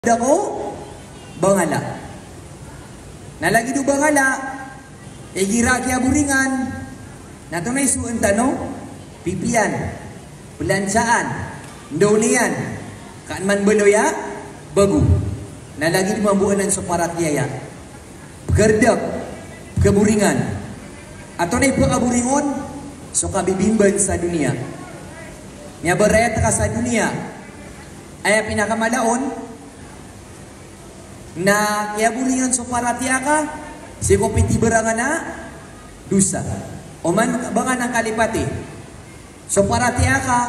Dako bangala. Nalagi do bangala, gira kya buringan. Nato na isuon tanong, pipian, pelansaan, ndolian, kaan man beloya, bagu. Nalagi do mambuanan sa paratiaya. Gerdak, keburingan. Ato na ipo kaburingon, so kabibimban sa dunia. Nya berayat ka sa dunia, ay pinakamalaon, na kaya bulingan so paratia ka si kopiti berangan na dusa o man bangan ng kalipati so paratia ka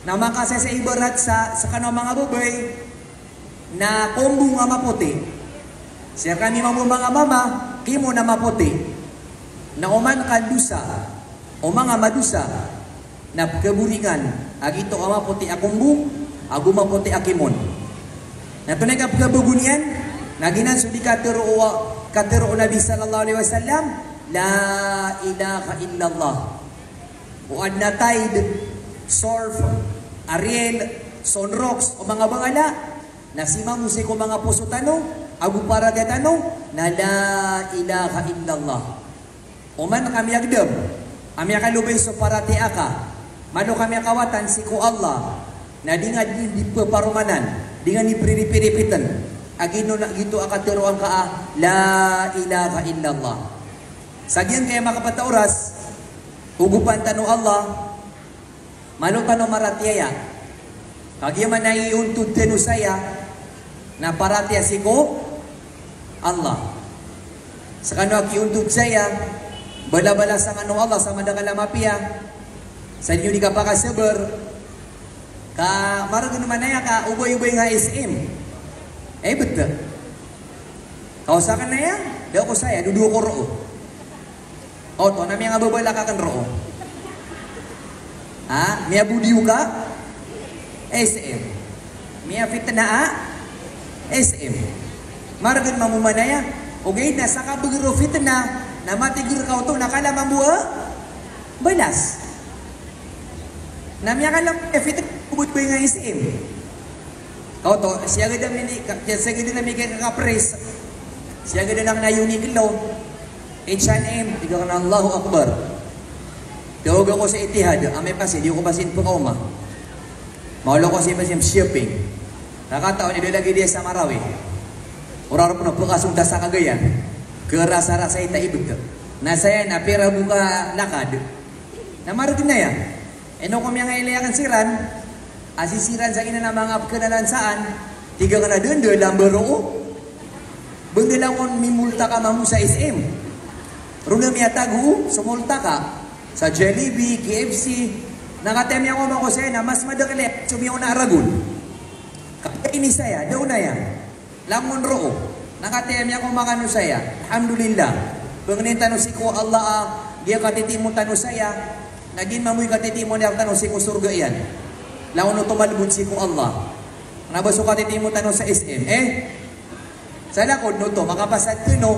na makasa sa ibarat sa kano mga babay na kombo nga maputi siya kami mga mama kimo na maputi na oman ka dusa o mga madusa na keburingan agito ka maputi akombo agu maputi akimon. Natunay ka pagkabugunian, naginan so di katiro Nabi sallallahu alaihi wasallam, la ilaha illallah. Uad na tide, surf, Ariel, Sonrox, o mga bangala, nasimang musik o mga puso tanong, agu para dia tanong, na la ilaha illallah. O man kami agdam, kami akalubay so parati aka, mano kami akawatan si ko Allah, na di nga di parumanan, dengan dipiri-piripitan agino na gito akatiruan ka la ilaha illallah sagyan kaya makapatauras ugupan tano Allah mano tano maratiaya kagya man naiuntod tano saya na paratia siko Allah sa kano akiuntod saya bala-bala sa ano Allah sa madakalamapiya sa inyo di ka pa kasabar ka marag naman na ka uboy-uboy nga SM. Betul. Kau sakan na ya, daw ko saya dudu ko roo. O to na nga babala ka kan roo. Ha, miya budiu ka SM. Miya fitna SM. Marag mamumanaya, okay na saka bugiro fitna na matigir ka to nakala mambuha balas. Namya kalam fitna ubut ba nga SM? Kau to, siya ganda na may kakapres. Siya ganda nang na-Uniqlo. H&M, tiga ka na Allahu Akbar. Dawag ako sa Etihad, amay pasi, di ko pasin po kauma. Maulo ko sa pasin shipping. Nakataon, nilagay dia sa Marawi. Uraro po na po kasong dasa kagayan. Kerasa-rasa ita ibig. Nasaya na, pera buka lakad. Namarag na yan. Eno kung yung ngailayakan siran, asisiran sa ina na mga kanalansaan, tiga ka na doon, doon lang baro. Bunda lang kung mimulta ka mamu sa SM. Runa miya tagu, sumulta ka sa Jollibee, KFC, nakatemya ko mga kusena, mas madakali, sumiyaw na aragon. Kaya inisaya, doon na yan. Langon roo, nakatemya ko makano saya. Alhamdulillah. Pagkanin tanong si ko Allah, dia katitimu tanong saya, naging mamuy katitimu niya tanong si ko surga yan. Lawan no tumalbun si ko Allah. Nabaso katitimu tanong sa SM. Sa lakod no to, makapasad ko no.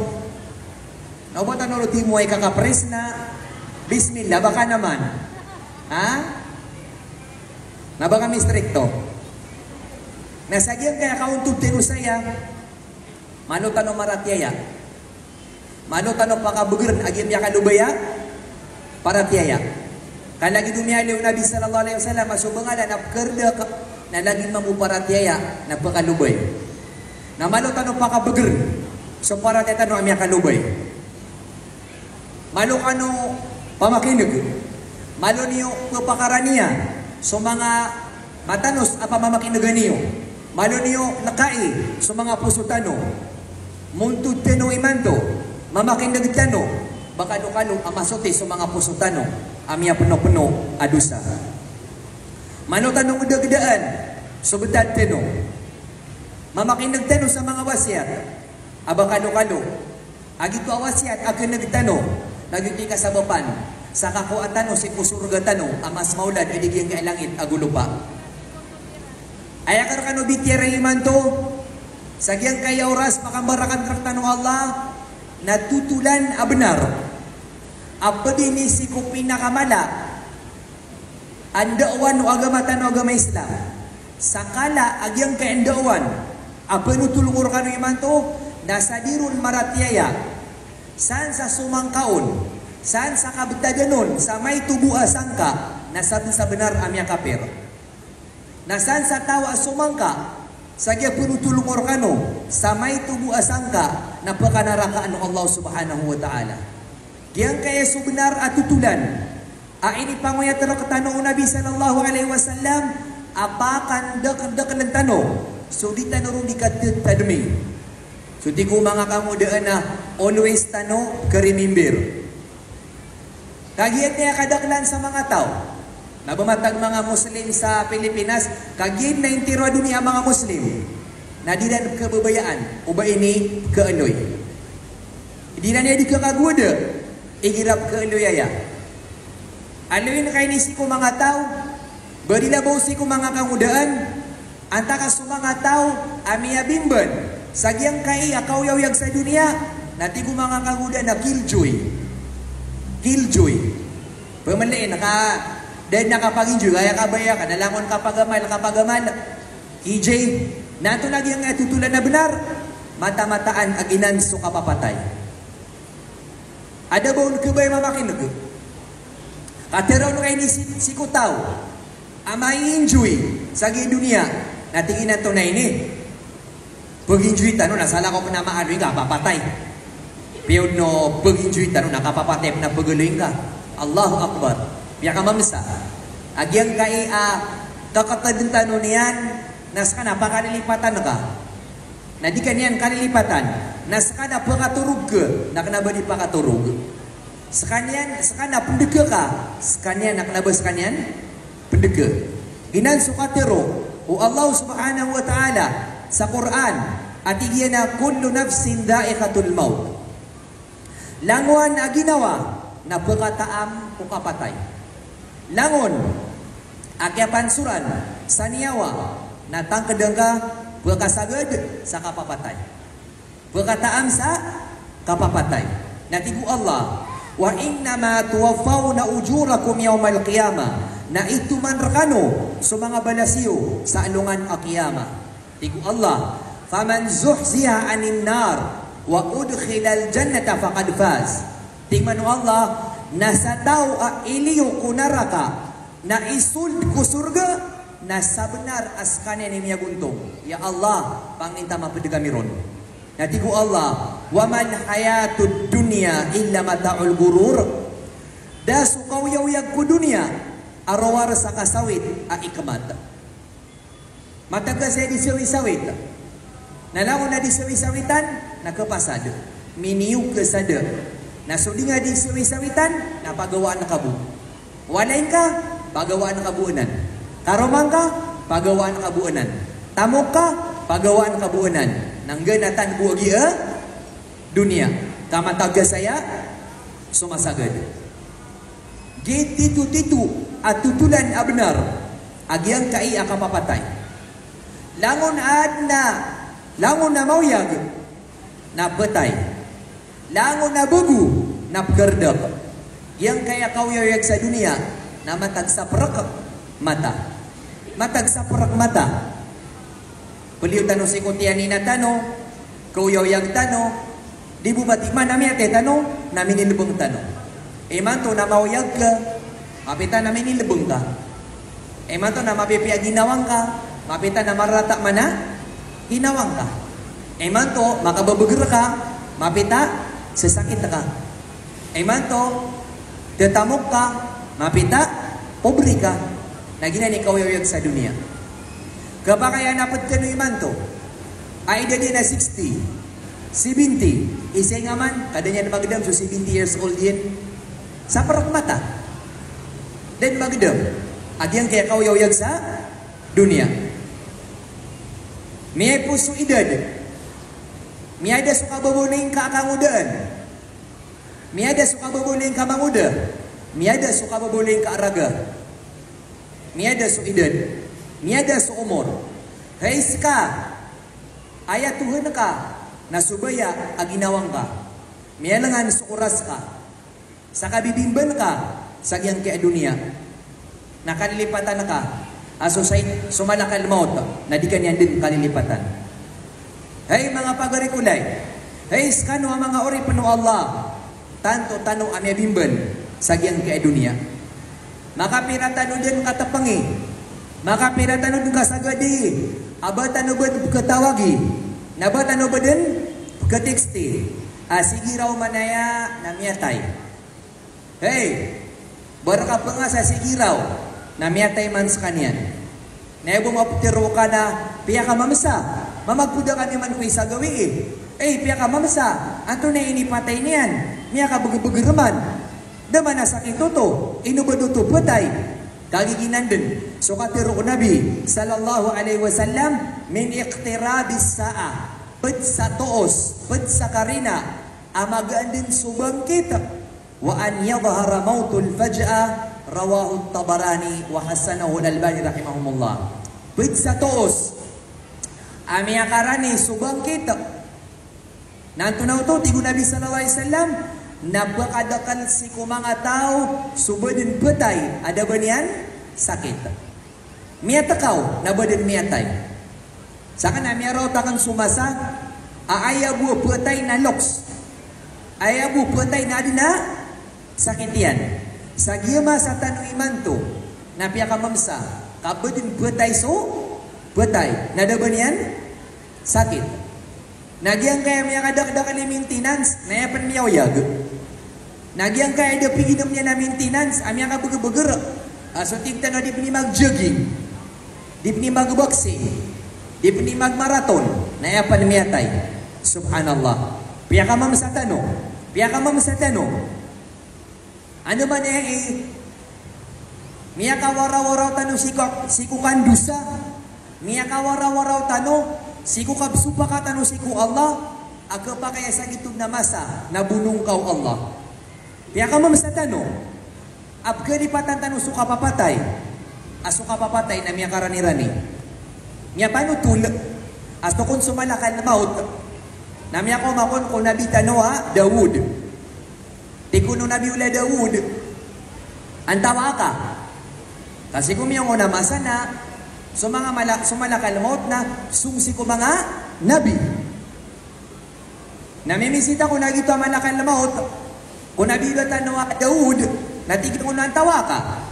Naubatan no timo ay kakapres na. Bismillah, baka naman. Ha? Naba kami stricto. Nasagyan kaya kauntog tino saya. Mano tanong maratiaya. Mano tanong pakabugir, agim ya kalubaya. Paratiaya. Kalagi dumiyali yung Nabi sallallahu alaihi wasallam masubangala na kerda na laging mamuparatiaya na pakalubay. Na malo tanong pakabugir. So paratiaya tanong amya kalubay. Malo kano pamakinig. Malo niyo papakaraniya. So mga matanos apa mamakinagan niyo. Malo niyo nakai. So mga pusutano. Muntud teno imanto. Mamakinig tano. Baka kano amasote so mga pusutano. Amya penuh-penuh adusa. Mano tanong udag-daan. So betad teno. Mamakinig tano sa mga wasiat. Aba kano-kano. Agito awasiat akin nagtano. Nagiti kasabapan. Sa kakuatan si kusurga tano. Amas maulad ay digyan kay langit agulupa. Ayakar kano bitira iman to. Sagyan kaya oras makambarakan kraktan ng Allah. Natutulan abenar. Apa din si ko pinakamala ang daawan o agamatan o agama Islam sakala agyang kaendawan Apa nutulungur kanu iman to? Nasadirun maratiaya. San sa sumangkaon. San sa kabetaganon. Sa may tubu asangka. Nasabi sa benar amya kafir. Nasan sa tawa sumangka. Sagya penutulungur kanu. Sa may tubu asangka. Napakanarakaan ng Allah subhanahu wa ta'ala. Yang kaya sebenar atutulan. Ini pangoya terok tanong Nabi sallallahu alaihi wasallam. Apakan dek ng tanong. So di tanong dikatit tadmi. So di ko mga kamudaan na always tanong karimimbir. Kagiat niya kadaklan sa mga tao. Nabamatag mga Muslim sa Pilipinas. Kagiat na intiro dunia mga Muslim. Nadiran kebabayaan. Uba ini keanoy. Di na niya di kekaguda. Igirap keanoy aya. Aluin kay nisi ko mga tao. Berilabaw si ko mga kamudaan. Antaka sa mga tao. Amia bimban. Sagyang kay akaw yawyag sa dunia. Nati ko mga kamudaan na killjoy. Killjoy. Pamaliin dahil nakapaginjoy. Kaya kabaya ka. Nalangon kapagamal. KJ. Nato lagi ang tutulan na benar. Mata-mataan aginan so kapapatay. Ada baon kebay mamakinog. Kateraw no kayo ni si Kutaw. Amay enjoy sa dunia. Natingin na ito na ini. Pag-enjoy tanong, nasala ko na maanoy ka, papatay. Pero no, pag-enjoy tanong, nakapapatay na pagaling ka. Allahu Akbar. Biya ka mamsa. Agyang kay kakatadin tanong niyan, nasa ka na, pakalilipatan ka. Na di kanyan kalilipatan. Nasa ka na, pakaturog ka. Nakanaba di pakaturog. Sekanian pendeka ka. Sekanian nak nabas sekanian pendeka. Ginan sukatero o Allah Subhanahu wa taala sa Quran atigiyana kullu nafsin dha'iqatul maut. Langon na ginawa na pagkataam o kapatay. Langon akya pansuran sa niyawa na tangkedeng ka pagkasagad sa kapapatay. Pagkataam sa kapapatay. Natigu Allah wa innama tuwaffawna ujurakum yawmal qiyamah. Na ito man rakano sa mga balasiyo sa alungan akiyama. Tigo Allah, faman zuhziha anin nar wa udkhilal jannata faqad faz. Tingman Allah, nasa tao iliyo kunaraka na isul ku surga nasa benar askanya ni miya guntong. Ya Allah, panginta mapedegamiron. Natigo Allah, waman hayatud dunya illa mata'ul gurur. Da sukaw yawyag ku dunia arawar sa kasawit a ikamat. Mataga siya di sawi-sawit. Nalaon na di sawi-sawitan, nakapasad. Miniyog ka sada. Nasudi nga di sawi-sawitan, napagawaan na kabu. Walain ka, pagawaan na kabuunan. Karomang ka, pagawaan na kabuunan. Tamok ka, pagawaan na kabuunan. Nangganatan buwagi dunia. Kamataga saya, sumasagad. Git titu-titu at tutulan abnar agyang kai akapapatay. Langon na mauyag na betay. Langon na bugu na pagardap. Yang kaya kauyayag sa dunia na matag sa perak mata. Matag sa perak mata. Puliw tanong si kuntiyan na tanong, kauyayag tanong, di bubati man namin ate tanong, namin nilubong tanong. Eman to na mauyag ka, mapitan namin nilubong ka. Eman to na mapipiyag ginawang ka, mapitan na marata mana, ginawang ka. Eman to, makababagar ka, mapita, sasakit ka. Eman to, tatamok ka, mapita, pobre ka. Nagina ni kauyayag sa dunia. Kapag kaya napad ka no iman to, ay dadi na 60, 70, isay nga man, kada niya na magdam, so 70 years old yan. Sa parak mata. Dan magdam. Agyang kaya kauyayag sa dunia. Miyay puso idad. Miyay da suka babuning ka akangudaan. Miyay da suka babuning ka manguda. Miyay da suka babuning ka araga. Miyay da su idad. Miyay da su umur. Hais ka. Ayat Tuhan ka. Nasubaya aginawang ka. Miyay langan su oras ka. Sa kabibimban ka, sa giyang kaya dunia, nakalilipatan ka, aso sa sumalakal maut, na di kanyan din kalilipatan. Hey mga pagarikulay. Hey skano ang mga ori penuh Allah. Tanto tanu amya bimben sagyang kay dunia. Maka piratanu din katapangi. Maka piratanu din kasagadi. Aba tanu ben ketawagi. Naba tanu beden keteksti. Asigi raw manaya namiyatay. Hey, berkapa nga sa sige raw namiyatay man sa kanyan. Naibo maputiro ka na piya ka mamasa. Mamagpuda ka naman ko isa gawi eh. Eh, piya ka mamasa. Anto na inipatay niyan. Miya ka bugabugaraman. Dama na sakit to. Inubaduto patay. Kagiginan din. So katiro ko Nabi sallallahu alaihi wasallam min iqtirabis sa'a. Pad sa toos. Pad sa karina. Amagaan din subang kita. Wa an yadhara mautul faj'a. Rawahu Tabarani wa hasanahu al-Albani rahimahumullah. Pad sa toos. Amia karani subang kita. Nantunaw to tigo Nabi sallallahu alaihi wasallam nabakadakan si kumanga tao subadin patay ada ba niyan sakit. Miya takaw nabadin miyatay. Saka na miya raw takang sumasa aayabu patay na loks. Ayabu patay na adina sakit yan. Sa giyama sa tanuiman to napiya ka mamsa kabadin patay so patay. Nadaban yan? Sakit. Nagyang kaya miya kadakdakan ni maintenance, nayapan miya uyag. Nagyang kaya da piginom niya na maintenance, amya ka baga-bagar. So tingta na di pa ni mag-jogging, di pa ni mag-boxing, di pa ni mag-marathon, nayapan miya tay. Subhanallah. Piya ka mam sa tanong. Piya ka mam sa tanong. Ano ba niya miya ka waraw-waraw tanong si kukandusa. Miya ka waraw-waraw tano, siku kabsupa ka tano siku Allah, aga pa kaya sa gitug na masa, nabunong kau Allah. Piya ka mamasa tano, abga di patan tano suka papatay, asuka papatay na miya karani-rani. Miya paano tulak, asto kung sumalakal na maut, na miya ko makon kung nabi tano ha, Dawud. Di kuno nabi ula Dawud, antawa ka. Kasi kung miya ko na masa na, so mga sumalakal maut na sumsi ko mga nabi. Namimisita ko na gito malakal maut. Kung nabibatan na Daud, natigil ko na ang tawa ka.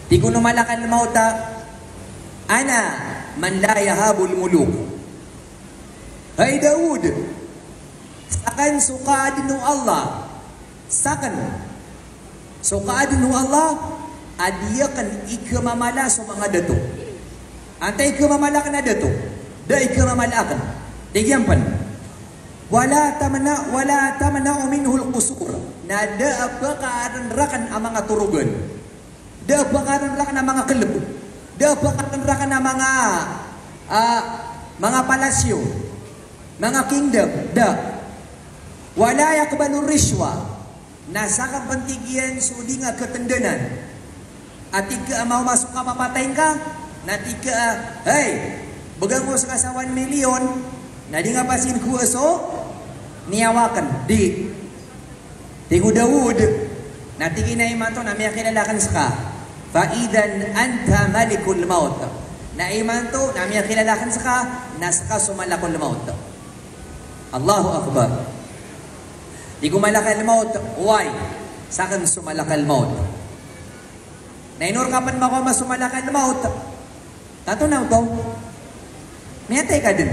Di ko na malakal maut ana man la yahabul muluk. Hay Daud, sakan sukaadin ng Allah. Sakan. Sukaadin ng Allah. Adiyakan ikamamala sa mga dato. Antay ikamamala ka na dato. Da ikamamala ka. Tigyan Wala tamana minhul qusur. Na da apakaranrakan ang mga turugan. Da apakaranrakan ang mga kelab. Da apakaranrakan ang mga palasyo. Mga kingdom. Da. Wala yakbalur rishwa. Nasa kapantigyan sudi nga ketendanan. At ika mau masuk ka papatayin ka, natika hey, bagang mo sa 1 million, na di nga pasin ko so, niyawakan, di. Tigo Dawud, natiki na iman to, na may kilalakan sa ka, faidan anta malikul maut. Na iman to, na may kilalakan sa ka, nasa ka sumalakul maut. Allahu Akbar. Di ko malakal maut, why? Sakan sumalakal maut. Nainur kapan mako masumalakan na maut. Tato na ito. Miyatay ka din.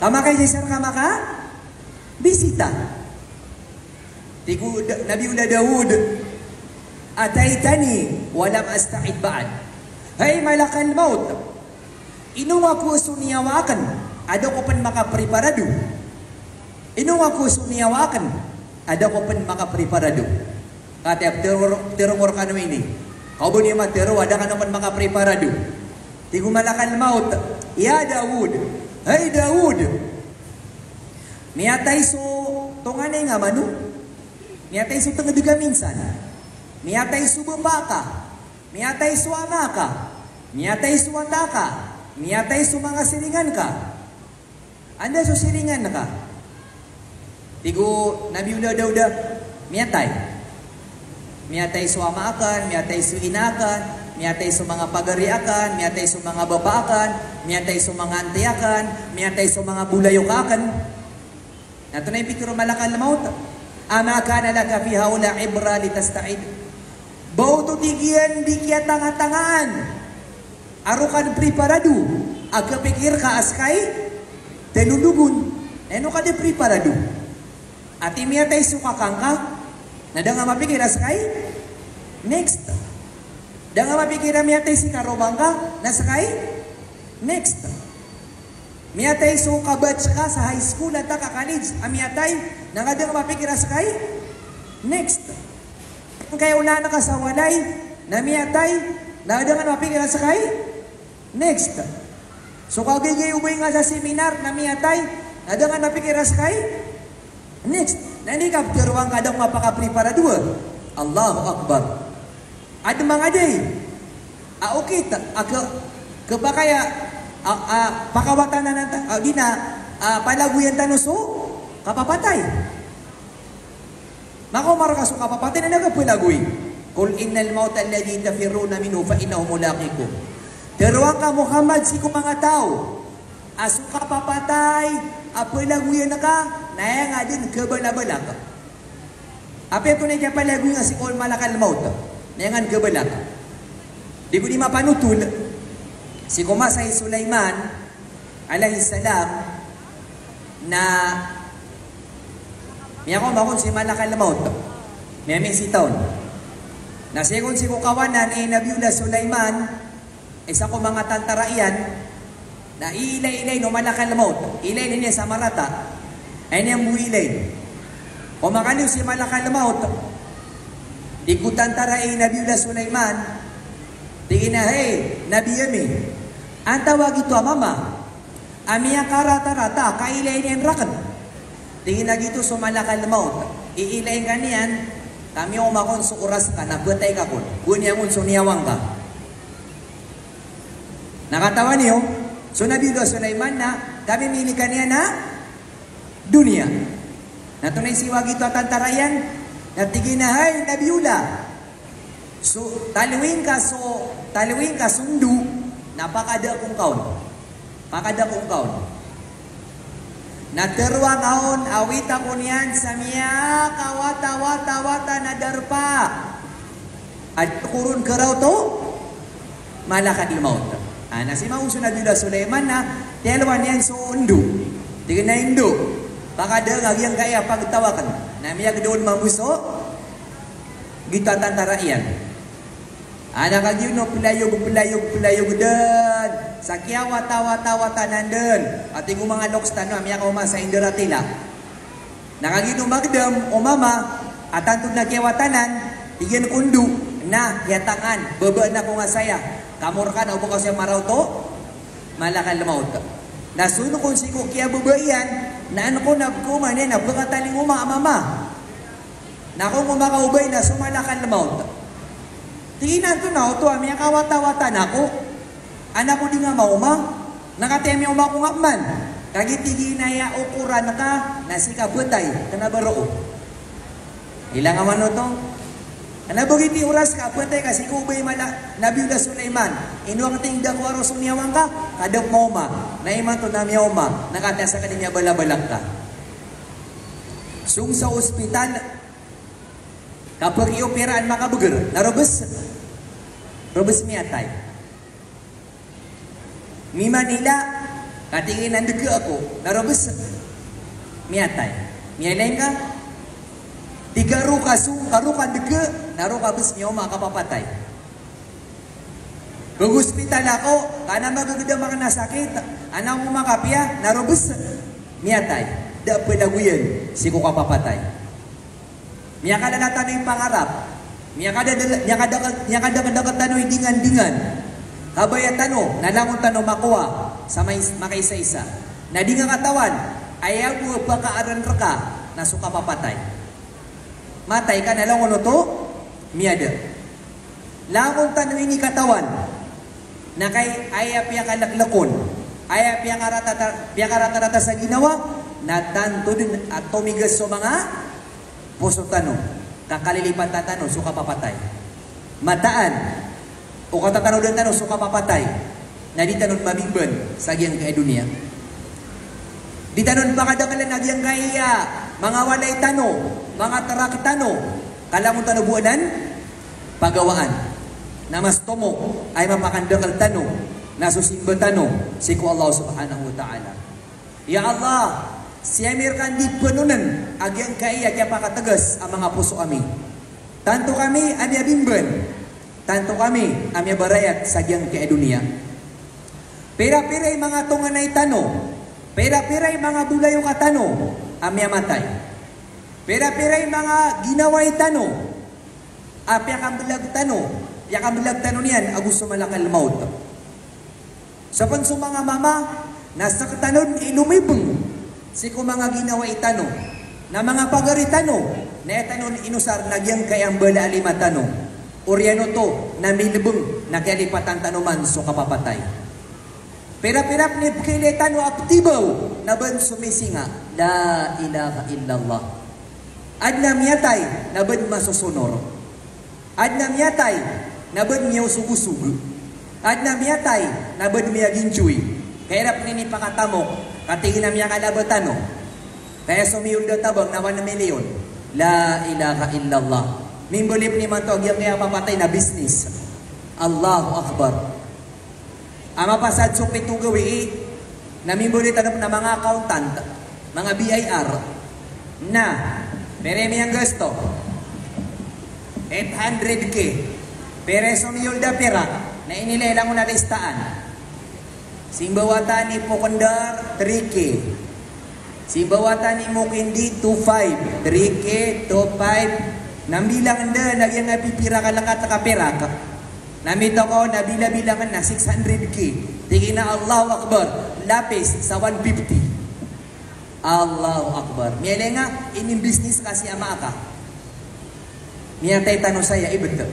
Kama kay Sir kama ka? Bisita. Tiku Nabi ula Dawud. Ataitani walam asta'id ba'ad. Hay malakan maut. Inu ako suniyawakan. Ada ko pan makapreparado. Inu ako suniyawakan. Ada ko pan makapreparado. Katep teror kanu ini. Kau bunyi matero ada kan naman makapreparado. Di kumalakan maut. Ya Dawud. Hey Dawud. Miyatay so tonganay nga manu. Miyatay so tangadiga minsan. Miyatay so bambaka. Miyatay so anaka. Miyatay so andaka. Miyatay so mga siringan ka. Anda so siringan ka. Tigo Nabi Ula Dauda. Miyatay. Miyatay su amakan, miyatay su inakan, miyatay sa mga pagariakan, miyatay sa mga babaakan, miyatay sa mga antiyakan, miyatay sa mga bulayokakan. Nato na yung pikiro malakal na maut. Ama kana laka fi haula ibra litasta'id. Bauto tigian di kia tanga-tangaan. Arukan preparado. Aga pikir ka askay tenudugun. Eno ka de preparado. At imiyatay sukakang ka. Nada nga mapikir askay. Next. Da nga mapikir miyatay si karobang ka. Naskay. Next. Miyatay so kabatch ka sa high school at ka college. Amiyatay. Nangadang mapikir askay. Next. Kaya una na ka sa walay. Namiyatay. Nangadang mapikir askay. Next. So kagigay ubay nga sa seminar. Namiyatay. Nangadang mapikir askay. Next. Nani kapteruang kadang mapaka-preparadua. Allahu Akbar. Ada mga day. Okay. Kepakaya pakawatan na nanta. Di na palaguyan tanuso. Kapapatay. Mako marakaso kapapatay na nagapulaguy. Kul innal mauta alladhi tafiruna minhu fa innahu mulaqikum. Teruang ka Muhammad si ko mga tao. Aso kapapatay. Apulaguyan na ka. Naya nga din kabala-bala ka. Apa ito na palaguyan nga si kul malakal mauta. Naya nga kabala ka. Di ko di mapanutul. Si Kumasay Sulaiman alayhisalam na miya ko makon si malakal maut. Miya may sitaon. Na sigon si kukawanan Nabiullah Sulaiman isa ko mga tantaraian na ilay-ilay no malakal maut. Ilay niya sa marata. Ay niya muilay. O makaliw si malakal maut. Di ko tantarai Nabiullah Sulaiman. Tingin na, hey, Nabi Yami, ang tawag ito mama, amiyang karata-rata, kailayin niyan rakan. Tingin na gito sumalakal maut, iilayin ka niyan, kami umakon sa oras ka, nabutay ka kun, gunya mo suniyawang ka. Nakatawa niyo, so Nabi Sulaiman na, kami mili ka niya na, dunia. Natunay siwag ito at antarayan, natigin na, hey, Nabiullah, so, taluin ka sundu, napakada kong kaon. Pakada kong kaon. Naterwa kaon, awit ako niyan sa miya, kawata-wata-wata na darpa. At kurun karaw to, malakad ilmaut. Si Mauso Nabiullah Sulaiman na, telwan niyan sundu. Tingin na hindu. Pakada ngagyang kaya pagtawakan. Namiyag doon mamuso, gito at antaraian. Anak kagyo no pelayog dan sakya wata nandan ating mga loks tanwa miya ko sa Indoratila nakagino magdam o mama atantod na kiwatanan igyan kundu na yatangan baba na ko nga saya kamor ka na upo kasi maraw to malakal maut nasuno kung si kukya babayan na ano ko nabkuman yan nabukataling mama na kung umakaubay na sumalakal maut. Tingnan to na ito, aming kawata-wata na ako. Anak ko di nga mauma. Nakatemi uma ko nga man. Kagitigi na ya ukuran na ka, nasikabutay, kanabaro. Ilang aman ito? Kanabugiti oras ka, putay kasi kubay mala, Nabiullah Sulaiman. Inuang tingda ko aros umiyawang ka, kadap mauma. Naiman to na miyawama, nakatasa ka niya balabalak ka. Sung sa ospital, kapag i-operaan makabugar, narobes miyatay. Mi Manila, katingin nandugo ako, narobes miyatay. Miyalain ka, tigaru karukan dugo, narokabes miyo makapapatay. Kung hospital ako, kana magaganda mga nasakit, anang umakapya, narobes miyatay. Da padaguyan, si ko kapapatay. Miya kada natanoy pangarap. Miya kada tanoy dingan-dingan. Kabaya tano, nalangon tano makuha sa makaisa-isa. Na di nga katawan, ayaw mo pakaaran ka na suka papatay. Matay ka nalangon to, miyada. Langon tano ini katawan, na kay ayaw piya kalaklakon, ayaw piya karata-rata sa ginawa, natanto din at tumigas sa mga puso tanong, kakalilipan tatanong, suka papatay. Mataan, O katatanaw-tanaw suka papatay. Na di tanon mabimben sa agyan kay dunia. Di tanon pakadakalan agyan kaya mga walay tano, mga tarak tano, kalamong tanubuanan, pagawaan. Na mas tomo ay mapakandakal tano, na susimba tano, si ko Allah subhanahu wa ta'ala. Ya Allah, siyamir kan di penunan, agyan kaya kaya pakatagas ang mga puso kami. Tanto kami amya bimben, tanto kami amya barayat sa agyan kay dunia. Pera-peray mga tunganay tano, pera-peray mga bulayo katano, amya matay. Pera-peray mga ginaway tano, apya kambilag tano, ya kambilag tano niyan, agus sumalakal maut. Sa panso mga mama, nasa katanon ilumibeng, si ko mga ginaway tano, na mga pagari tano, na tanon inusar nagyang kayang bala alima tano, oryano to, na milibeng, na kalipatan tanuman, so kapapatay. Pera-perap ni pkilitan o aktibaw na ban sumisinga, la ilaha illallah. Ad na miyatay na ban masusunor. Ad na miyatay na ban miyaw sugusug. Ad na miyatay na ban miya ginchuy. Kairap ni pakatamok, katingin na miya kalabatano. Kaya sumiyul da tabang na 1 milyon. La ilaha illallah. Mimbolip ni Mantog yung kaya papatay na business. Allahu Akbar. Ang mapasad so pitong gawi, namimbulit na mga accountant, mga BIR, na meremi ang gusto, 800K, pereso miyol da pera, na inilelang mo na listaan. Simbawatan ni Pokondar, 3K. Simbawatan ni Mukindi, 2.5. 3K, 2.5. Nambilang na, nagyang napipira ka lang at nakapera ka. Namito ko, nabila-bilangan na 600K. Tingin na Allahu Akbar, lapis sa 150. Allahu Akbar. Miyale nga, ining business kasi ama ka. Miyatay tanong saya, ibig to.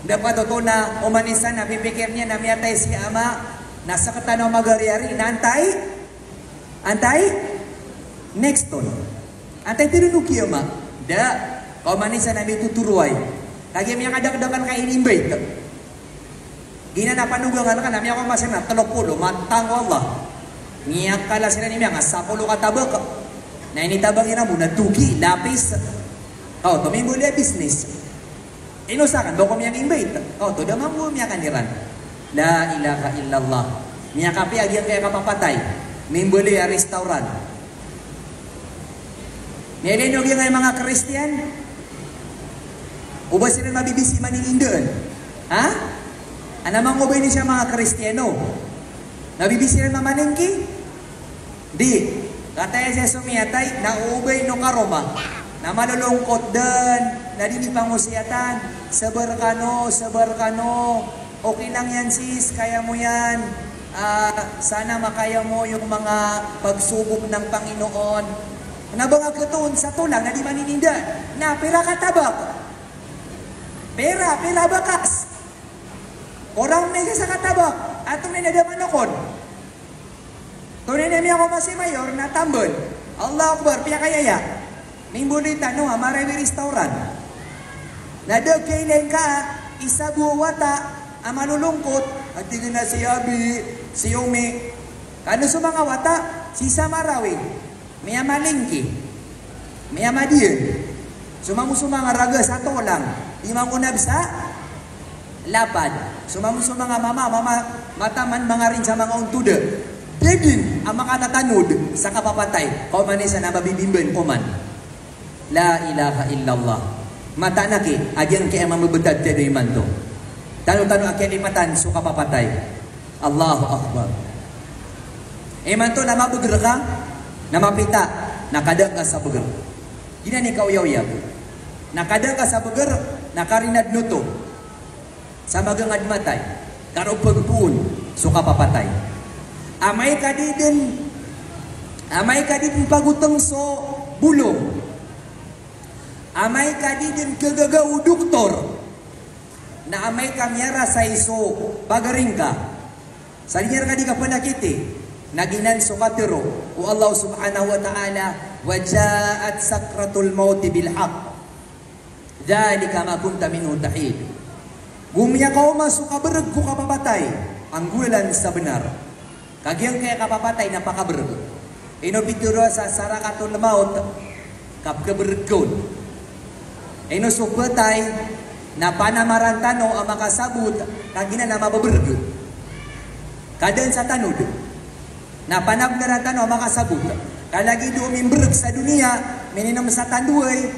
Dapat ito na umanisan, napipikir niya na miyatay si ama, nasa katanaw magariari, naantay? Antay? Next ton. Antay tinunuki ama. Da, umanisan na may tuturuay. Lagi miya kadagdagan ka inimbay. Gina na panugangan ka na, miya kong masin na, 30, matang Allah. Miya kala sila ni miya, nga 10 katabak. Na initabang ina mo, natugi, lapis. Oh, tuminggo liya business. Inusakan, bako miya invite. Oh, to damang mo miya kaniran. La ilaha illallah. Miya kapi, agyan kaya kapapatay. Mimbo liya restaurant. Niyalinyo yung mga Christian, ubas sila mabibisi maningindaan. Ha? Anamang ubay ni siya mga Kristiyano. Nabibisi rin mamaningki? Di. Kataya siya sumiyatay, naubay no karoma. Na malulungkot din, na dinipangusiyatan. Sabar ka no. Okay lang yan sis, kaya mo yan. Sana makaya mo yung mga pagsubok ng Panginoon. Nabangag ka doon sa tulang na di maninindan. Na pera katabak. Pera bakas. Orang mega sa katabak. Atong ninadaman akon. Tunay na miya ko kasi mayor na tambol. Allah Akbar, piya kayaya. Mimbulita no, amaray restaurant. Nadagkailan ka, isa buwata, ang malulungkot, at tingin na si Abi, si Umi. Ano sa mga wata? Si Samarawi. Miya malingki. Miya madiyan. Sumang raga sa tolang. Imang unab sa lapad. Sumang mga mama, mataman mga rin sa mga untuda. Dagin ang makatatanod sa kapapatay. Kaumanin sa nababibimben kuman. La ilaha illallah. Mata na ki, agyan kaya mamabutad tayo yung manto. Tano-tano akyan ipatan so kapapatay. Allahu Akbar. Manto na mabugar ka, na mapita, nakadang ka sa bugar. Ginani ka uyaw-yaw. Nakadang ka sa bugar, nakarinad nuto. Sa magangad matay, karo pagpuon, so kapapatay. Amay ka din pagutang so bulong. Amay ka din kagagaw doktor. Na amay ka miyara sa iso pagaring ka. Sa linyar ka di ka panakiti, naginan so katiro, o Allah subhanahu wa ta'ala, waja'at sakratul mauti bilhaq. Dhalika ma kunta minhu tahid. Gumya ka masuk kabereg ko kapapatay, ang gulan sa benar. Kagyang kaya kapapatay na pakabereg. Inobituro sa sarakatul maut, kapkabereg ko. Inusupatay, na panamarantano ang makasabot, kagina na mababereg. Kadan sa tanod, na panagdarantano ang makasabot, kalagi dumimbereg sa dunia, mininam sa tanduay,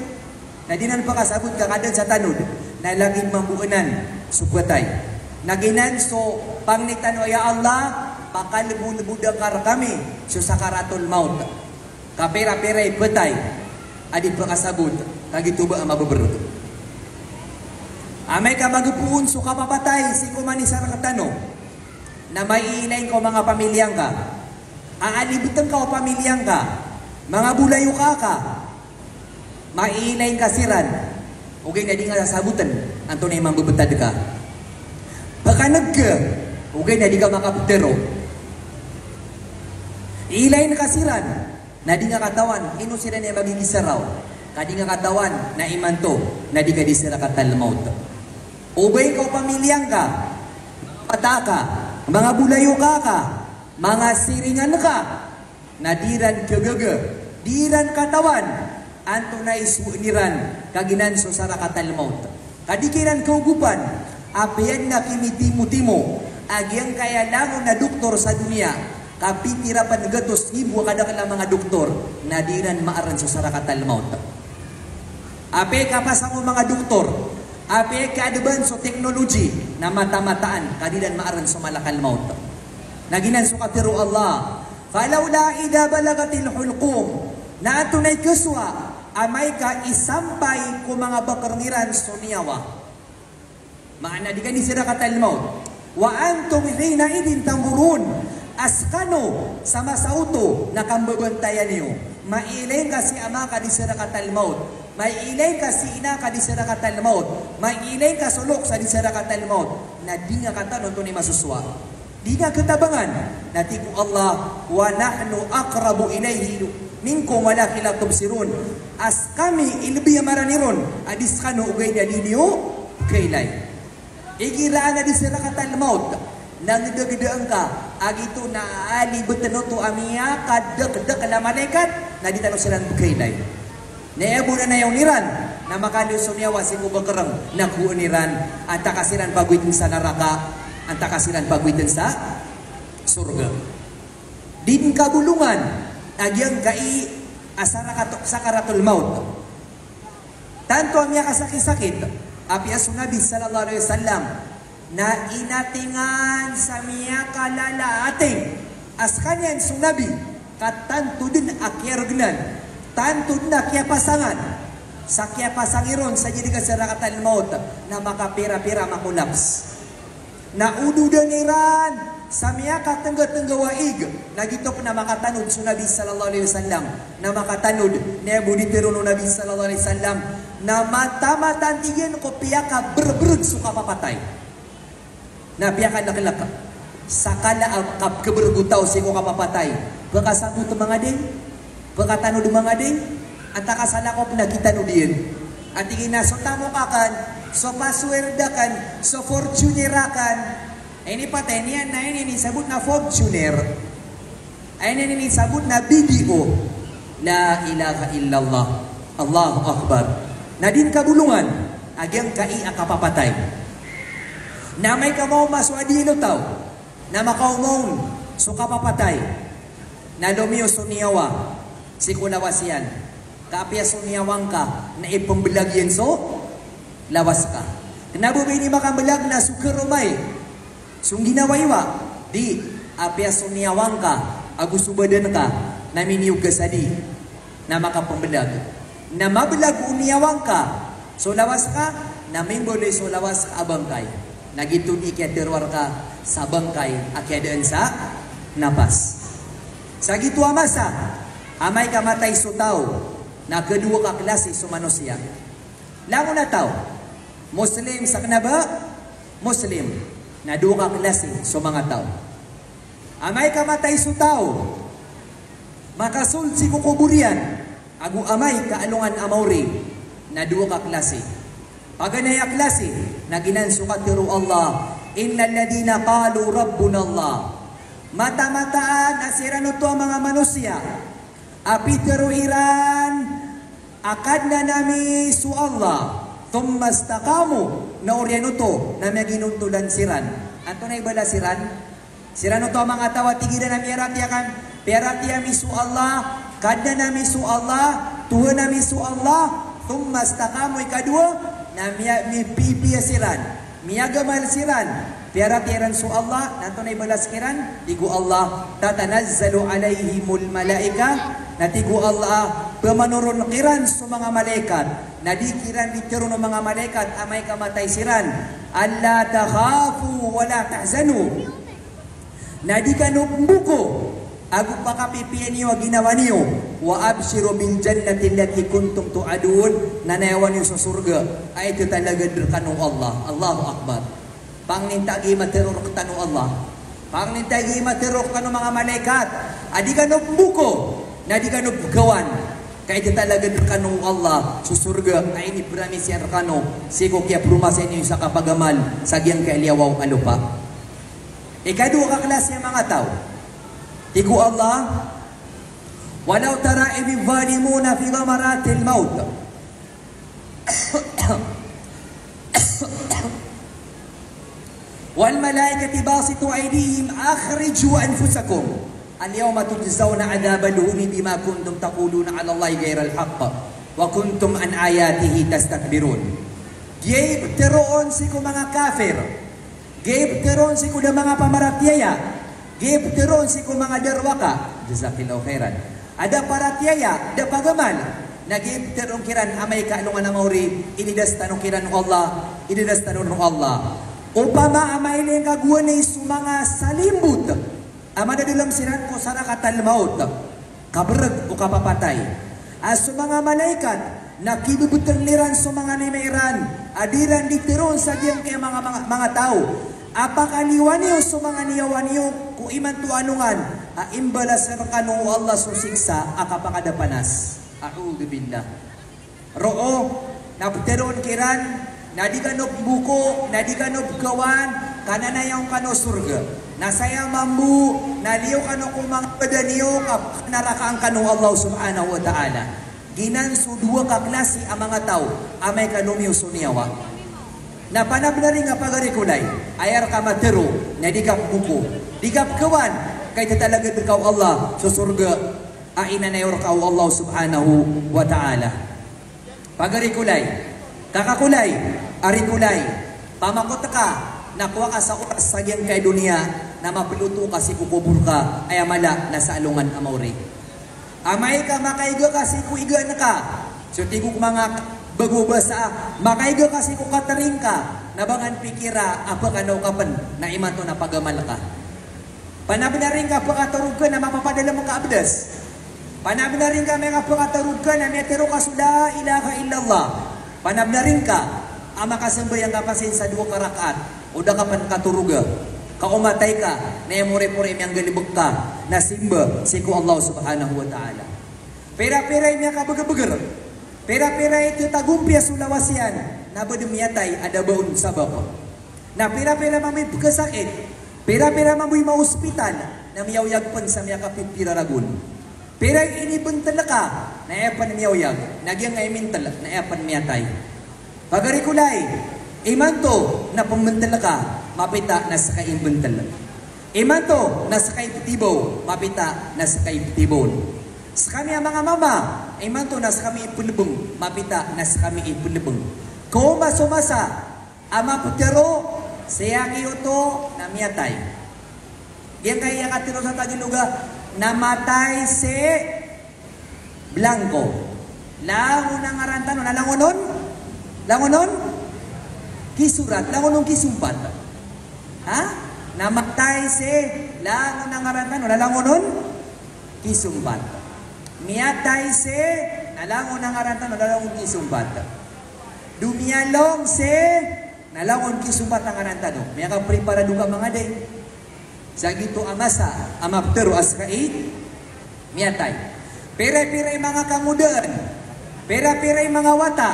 na dinan pakasabot ka kadan sa tanod, na laging mambuanan, supatay. Naginan so, pangnitano ya Allah, pakalubudakar kami, so sakaratul maut. Kapera-peray patay, adi pakasabot, kagituba ang mababereg. Amay ka magpuun so kapapatay, si kumanisar katano, na maiinay ko mga pamilyang ka, aalibutan ka o pamilyang ka, mga bulayo ka, maiinay ka siran, ugay na di nga sasabutan, anto na imang bubutad ka. Pakanag ka, ugay na di ka makaputero. Ilay na kasiran, na di nga katawan, ino sila na magigisaraw, kadi nga katawan, na imanto, na di ka di sila katalmaut. Ubay ka o pamilyang ka, mata ka, mga bulayo ka, mga siringan ka, na diran kagaga, diran katawan, anto na isuuniran, kaginanso sa rakatalmaut. Kadikiran kaugupan, apiyan na kimitimo-timo, agyang kaya langon na doktor sa dunia, kapitirapan gatos ibu kadakala mga doktor, na diran maaran sa rakatalmaut. Ape kapasa mo mga doktor, ape ka-advance so technology na mata-mataan kadilan maaran sa malakal maut. Naginan so katiro Allah, falawla ida balagatil hulqum, na atunay kuswa amay ka isampay ko mga bakarngiran so niyawa. Maana di ka ni sira katal maut. Wa antum hina idin tamburun, askano sa masauto na kambabantayan niyo. Mailay kasi ama ka di sira katal maut. May ilay ka si ina ka di sira katal maut. May ilay ka sulok sa di sira katal maut. Na di nga katanon to ni masuswa. Di nga katabangan. Natiku Allah, wa nahnu aqrabu ilayhi minkum walakin la tubsirun. As kami ilbiya maranirun, adis kanu ugay na ninyo kailay. Igiraan na di sira katal maut. Nang dagdaan ka, agito na ali betano to amiya kadak-dak na malaikat, na di tanong silang kailay. Neebo na yung niran na makalusong niyawa si kubakarang nakuuniran ang takasiran pagwitin sa naraka, ang takasiran pagwitin sa surga. Din kabulungan agyang kai sa karatul maut. Tanto ang niya kasakit-sakit, api aso Nabi sallallahu alaihi wasallam na inatingan sa miya kalala ating as kanyan sunabi katanto din akyargnan. Tantud na kaya pasangan, sa kaya pasangiron sa jiri ka sa rakatal maut na makapira-pira makulaps. Naududan iran sa miya katengga-tenggawaig na gito na makatanud sa Nabi sallallahu alaihi wasallam na makatanud na buditiro no Nabi sallallahu alaihi wasallam na mata-matantigin ko piya ka berbereg suka papatay. Na piya ka lakilaka. Sakala ang kebergutaw si ko kapapatay. Pagkasabot mga din, pagkatano di mga din, at akasalakop na kita no din. At tingin na, so tamo kakan, so paswerdakan, so fortunerakan. Ay ni patay niyan na ini sabut na fortuner. Ay ni sabut na video. La ilaha illallah. Allahu Akbar. Na din kabulungan, agyang kai akapapatay. Na may kamaw maswadilo tao, na makaumon, so kapapatay. Na lumiyo suniyawa. Si kulawasian, kaapya sunyawang ka, na ipambelag yan so, lawas ka. Nabubi ni makambelag na sukarumay, sung ginawaiwa, di, apya sunyawang ka, agusubadan ka, na miniyog ka sa di, na makapambelag. Na mabelag uniyawang ka, so lawas ka, na mimbole so lawas ka abangkay. Nagituni kaya terwar ka sa bangkay, akya daan sa napas. Sa gitu amasa, amay kamatay so tao na kedua ka klase so manusia. Lango na tao, Muslim sa kanaba, Muslim na dua ka klase so mga tao. Amay kamatay so tao, makasul si kukuburian, agu amay kaalungan amauri na dua ka klase. Paganay aklasi, naginan sukatiru Allah, innal ladina qalu rabbuna Allah. Mata-mataan asiran ito ang mga manusia. Apitero iran, akad na nami su Allah. Thumma istaqamu, na oryan ito, na may ginuntulan siran. Anto na ibala siran? Siran ito ang mga tawa, tigilan na miyaratiyakan. Peratiya misu Allah, kad na nami su Allah, tuha nami su Allah. Thumma istaqamu, ikadua, na mipipiya siran. Miyagamal siran. Piara-piaran su Allah, nato na ibalas kiran, tigu Allah, tatanazzalu alaihimul malaika, na tigu Allah, pamanurun kiran su mga malaikat, na di kiran ditiro ng mga malaikat, amay kamatay siran, alla takhafu wala tahzanu, na di ka nukbuko, agu pakapipian niyo, ginawa niyo, wa abshiru bil jannati allati kuntum tu'adun, na nayawan niyo sa surga, ay ito talaga dirkanong Allah, Allahu Akbar. Pangnintagi materor kanu Allah. Pangnintagi materor kanu mga malaikat. Adi ka buko, na di ka gawan. Kaya ito talaga kanu Allah. Susurga, ay ini promise yan kanu. Siko kaya prumasa inyo sa kapagamal. Sagyang kailiyawaw alupa. Ikadua ka klase mga tao. Tiku Allah. Walau tara ibivalimuna fi gamaratil maut. والملائكة باسطوا أيديهم أخرجوا أنفسكم اليوم تجزون عذاب الهون بما كنتم تقولون على الله غير الحق وكنتم عن آياته تستكبرون. Gaib teroon siku mga kafir. Gaib teroon siku da mga pamaratyaya. Gaib teroon siku mga darwaka. Jazakillahu khairan. Ada paratyaya, da pagaman. Nagib teroon kiran amay kaanungan na mauri. Inidas tanong kiran ng Allah. Inidas tanong ng Allah. Upama amay na yung kaguan na mga salimbut. Ama na dalam siran ko sana katal maut. Kabrag o kapapatay. As mga malaikat, nakibubutan liran sa mga nimairan. Adiran ditiron sa diyang kaya mga tao. Apakaniwan niyo sa mga niyawan niyo kung iman to anungan. Imbalas na kanong Allah susiksa akapakadapanas. A'udhu billah. Ro'o, napteron kiran. Nadi kanop buko, nadi kanop gawan, kanana yung kano surga. Nasaya mambu, naliyo kano kumang padaniyo, naraka ang kano Allah subhanahu wa ta'ala. Ginanso dua ka klase ang mga tao, amay kanumiyo suniyawa. Napanab na rin nga pagarikulay, ayar ka matero, nadi ka buko. Di ka gawan, kay talaga ikaw Allah, sa surga, ainanayor ka Allah subhanahu wa ta'ala. Pagarikulay, kakakulay, arikulay, pamakot ka, nakuha ka sa oras sa gyan kay dunia, na mapiluto ka si kukubur ka, ay amala na sa alungan amauri. Amay ka, makaiga ka si kuiga na ka, so tigok mga bagubasa, makaiga ka si kukataring ka, nabangan pikira, apa ka naw kapan, na imato na pagamal ka. Panabi na rin ka, pakatarug ka na mapapadala mo ka abdas. Panabi na rin ka, may kapakatarug ka na metero ka sula, ilaha illallah. Panab na rin ka, ama kasambay ang kapasin sa dua karakaat, o da ka pan katuruga, kaumatay ka, na emore-pore miyang galibog ka, na simba, siku Allah subhanahu wa ta'ala. Pera-pera niya kabagabagar, pera-pera ito tagumpia sulawasyan, na badumiyatay ada baon sabab. Na pera-pera mamay pagkasakit, pera-pera mamay mauspital, na miyawyagpan sa miya kapipiraragun. Pero ini buntal ka, na epan miyawayag, nagyang ay mintal, na epan miyatay. Pagarikulay, imanto na pumuntal ka, mapita na sa kaimbuntal. Imanto na sa kaibtibo, mapita na sa kaibtibon. Sa kami ang mga mama, imanto na sa kami ipulubong, mapita na sa kami ipulubong. Kung masumasa, ama putero, siya kiyoto na miyatay. Diyan kaya katiro sa Tagiluga, namatay si Blanco. Langon ang arantan, nalangonon? Langonon? Kisurat, langonon kisumpat. Ha? Namatay si langon ang arantan, nalangonon? Kisumpat. Miyatay si nalangon ang arantan, nalangon kisumpat. Dumiyalong si nalangon kisumpat ang arantan. May kaprepara duga mga day. Sa gito amasa, amaptero askait, miyatay. Pera-pera mga kamudaan, pera-pera mga wata,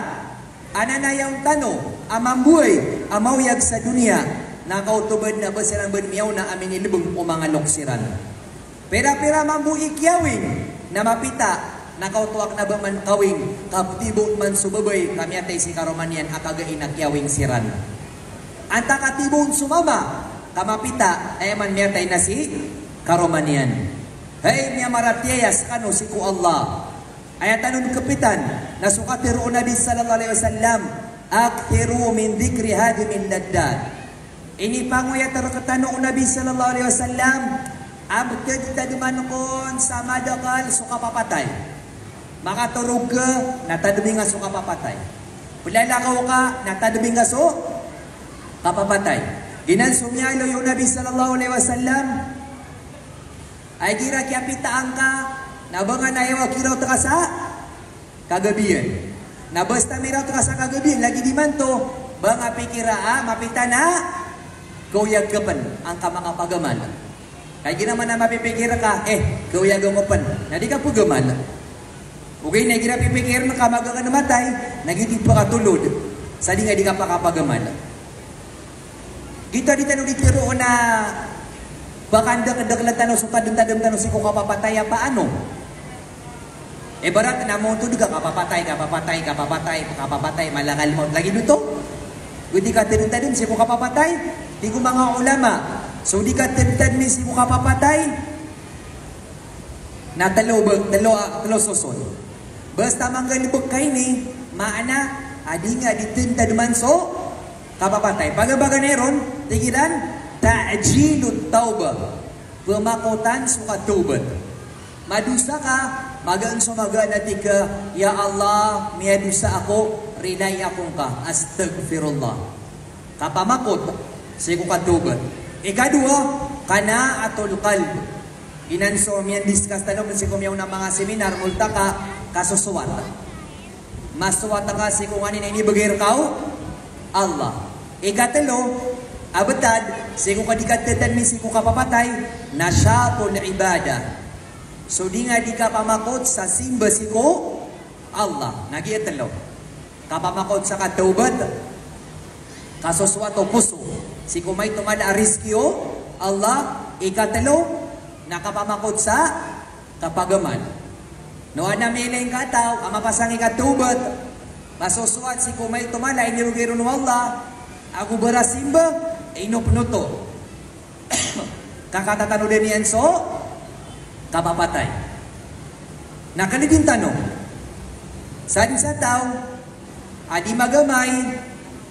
ananayang tano, amambuay, amawyag sa dunia, nakautubad na ba silang banmiyaw na amin ilibong o mga loksiran. Pera-pera mambuik yawing, na mapita, nakautuak na ba man kawing, kaptibot man subabay, kami atay si karomanian, akagain at yawing siran. Anta katibon sumama, kamapita, ay man miyatay na si karomanian. Hey, niya maratiyas, kano si ku Allah. Ay tanong kapitan, nasukatiru Nabi sallallahu alaihi wasallam, aktiru min dhikri hadimin laddad. Ini panguya terketano Nabi sallallahu alaihi wasallam, abtad tadman kon sa madakal suka papatay. Makaturog ka, natadumi nga suka papatay. Pulalakaw ka, natadumi nga so kapapatay. Ginan sumyalo yung Nabi sallallahu alaihi wasallam, ay kira kiapitaan ka, nabangan na yawa kiraw ta ka sa kagabiyan. Nabasta miraw ta ka sa kagabiyan, lagi di man to, bang apikira mapita na, kuyag kapan ang mga pagaman. Kaya ginaman na mapipikira ka, kuyag kapan, na di ka pagaman. Okay, na gira pipikira na kamaga ka namatay, nagitip pa katulod, sa di nga di ka pakapagaman. Kita di tanong di kiro na, baka ndak-ndak tanong so tadong-tadong tanong si kung kapapatay paano? Barat na mo ito di ka kapapatay, malakal mo. Lagi dito, di ka tadong-tadong si kung kapapatay, di ko mga ulama. So di ka tadong-tadong si kung kapapatay, na talo susun. Basta manggalibog kayo ni, maana, adi nga di tadong so, kapapatay. Pagabaga neron, tigilan, ta'jilud tauba, pemakotan suka taubat. Madusa ka, magaan sumaga na tika, ya Allah, miyadusa ako, rinay akong ka, astagfirullah. Kapamakot, siku ka taubat. Ikadua, kana atul qalb. Inanso miyan discuss tanong, siku miyaw ng mga seminar, multa ka, kasusuwat. Masuwat ka, siku nga nina inibagir kao, Allah. Ikatalo, abatad, siku kadikatatan mi siku kapapatay, nasyatul ibadah. So di nga di ka pamakot sa simba siku Allah. Nagiatalo. Kapamakot sa kataubat, kasuswato puso. Siku may tumada ariskyo, Allah, ikatalo, nakapamakot sa kapagaman. No anamiling kataw, ang mapasang ikataubat, masuswat siku may tumala, inirugiro no Allah, ako barasimba, inupnuto. Kakatatano din yan so, kapapatay. Nakalibing tanong, saan sa tao, adi magamay,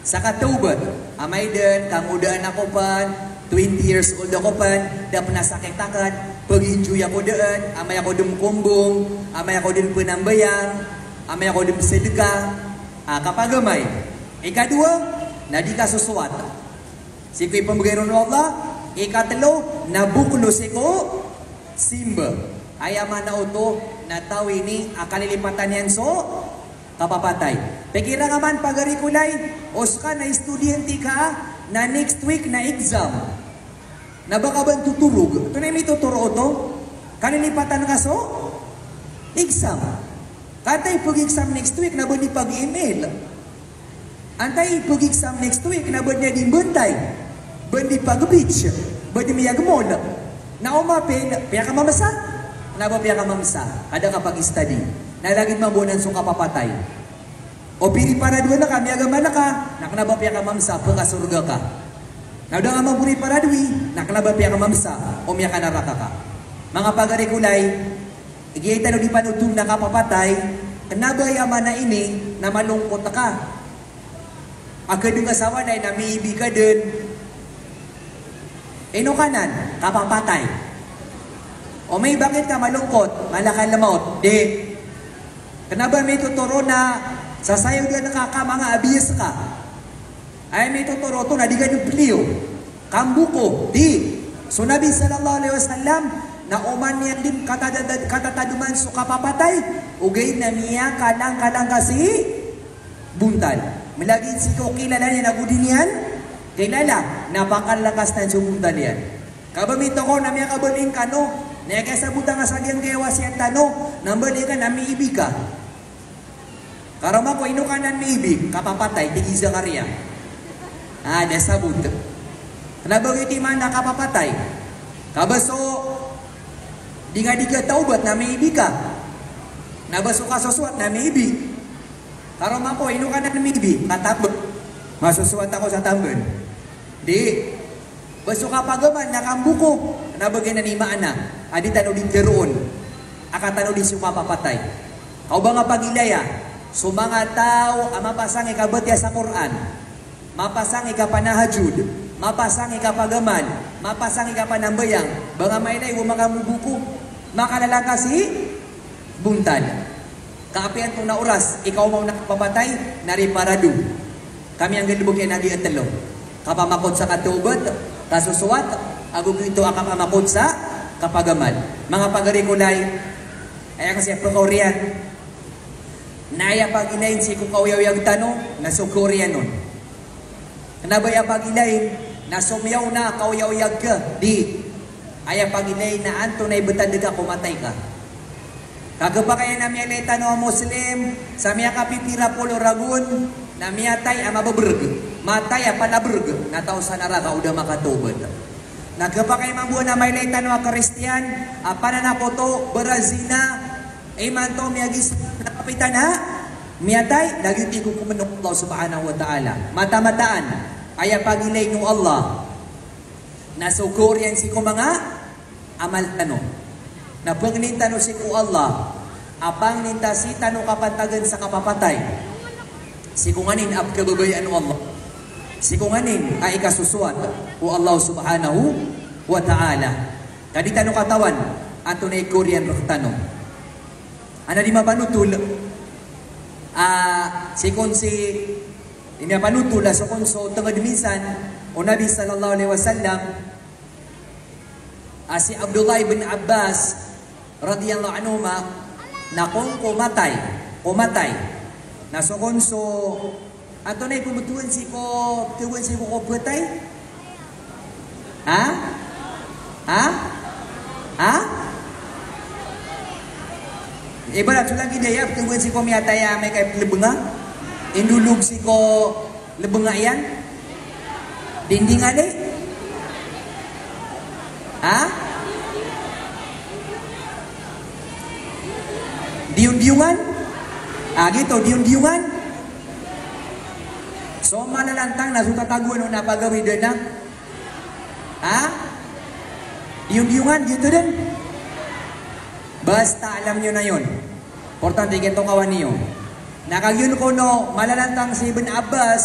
sa katubat, amay din, kamudaan ako pan, 20 years old ako pan, dap nasakit takat, pag-enjoy ako daan, amay ako dumkumbong, amay ako din pinambayang, amay ako din sedekah, kapagamay. Ikadua, na di ka susuwat. Siko'y pambagayron ng Allah. Ikatalo, nabuklo siko simba. Ayaman na uto, natawi ni akalilipatan yan so, kapapatay. Pekira nga man pagarikulay, oska na estudyante ka, na next week na exam. Na baka ba tuturog? Ito na may tuturo ito. Kalilipatan ka so, exam. Katay pag-exam next week, na ba ni pag-email? Antay pag-exam next week, na ba niya din bantay? Bandi pag-beach, bandi miyagmon. Na umapin, piya ka mamasa? Na ba piya ka mamasa? Kada ka pag-study. Na laging mamunan so kapapatay. O pili para doon na ka, miyagamana ka, nakanaba piya ka mamasa, pagkasurga ka. Na doon nga maburi para doon, nakanaba piya ka mamasa, o miya ka naraka ka. Mga pagarikulay, igay tanong di panutong nakapapatay, kanabay ama na ini, na malungkot ka. Agad yung asawa na namiibi ka din. Ino kanan, kapapatay. O may bakit ka malungkot, malakal lamot? Di. Kanaba may tuturo na sasayaw din nakaka mga abiyas ka. Ay may tuturo to na di ganyung pliyo. Kambuko, di. So Nabi sallallahu alaihi wasallam, na uman niya din katataduman so kapapatay, ugay na niya kalang-kalang kasi buntal. Malagin si ko kilala niya na gudin yan, kilala, napakalakas na sumundal yan. Kabamito ko na may kabaling ka, no? Naya kaya sabutan nga sa diyan kayawa siya tano, nambali ka na may ibig ka. Karama ko, ino ka na may ibig, kapapatay, tigisa ka riya. Ada sabut. Kenapa iti mana kapapatay? Kabaso diga taubat na may ibika. Nabaso ka susuat na may ibi. Karon ako inu ka na may ibi, katabot. Masusuat ako sa tamben. Di baso ka pagaman nakambuko. Nabagay na ni maana. Adi tano din keroon. Akatano din siya kapapatay. Kau ba nga pagilaya? So mga tao mapasang ikabati sa Quran. Mapasang ikapanahajud. Mapasang ikapagaman. Mapasang ikapanambayang. Banga may na mga mubuko. Makalala kasi buntan. Kaapian kong na oras, ikaw mau nakapapatay, nariparado. Kami ang galubog yan nadi at talo. Kapamakot sa katubat, kasusuwat, agog ito akapamakot sa kapagaman. Mga pagarikulay, ay kasi pro-Korean, naya pag-ilayin si kukawyawiyag tanong, nasukurian nun. Nabaya pag-ilayin, nasumyaw na kawyawiyag ka, di. Aya pag-ilayin na anto na ibutad ka, kumatay ka. Kagaba kaya na miyaleta no Muslim, sa miya kapipira polo ragun, na miyatay amababrg, matay apalabrg, nataw sa naraka udah makatubad. Nagkapa kayo mabuha na may leta no Kristiyan, apana na po to, Brazina, iman to miyagis nakapitan ha, miyatay, nagyuti ko kumanong Allah subhanahu wa ta'ala. Mata-mataan, aya pagilay ng Allah, nasugurian si ko mga amal tanong. Na pagninta no si ku Allah, apang ninta si tano kapantagan sa kapapatay. Si kunganin ap kababayan Allah. Si kunganin ay ikasusuat o Allah subhanahu wa ta'ala. Kadi tano katawan, ato na Korean roktano. Ana di mapanutul, si ini mapanutul so konso tengad minsan, o Nabi sallallahu alaihi wasallam, si Abdullah bin Abbas radhiyallahu anhu na kung kumatay na so ato na ipumutuan si ko patay ibarat sulang gidaya tuwan si ko miyataya may kay lebenga indulog si ko lebenga yan dinding alay diun-diungan? Gitu, diun-diungan? So, malalantang na sukataguan o napagawi din na? Diun-diungan, gitu din? Basta alam nyo na yun. Importante kitong kawan niyo. Nakagyun ko no, malalantang si Ibn Abbas,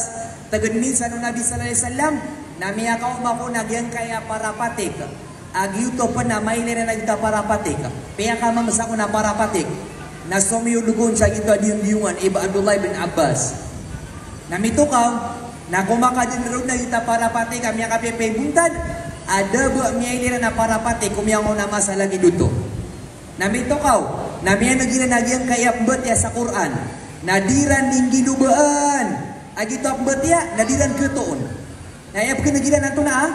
tagad minsan ng Nabi sallallahu alaihi wasallam, na miya ka umako nagyan kaya parapatik. Agyuto pa na may nila nagta parapatik. Piya ka mamasa ko na parapatik. Na sumiyulugon sa ito adiyong-diyungan Iba Abdullah bin Abbas. Namito ka, na kumakadin rin na ita parapatik kami ang kapipay buntad. Ada ba miya nila na parapatik kumiyang mo na masalagi duto. Namito ka, na miya naginanagyang kayapbat ya sa Quran. Nadiran ning ginubaan. Agito apbat ya, nadiran ketoon. Nayap ka nagiran nato na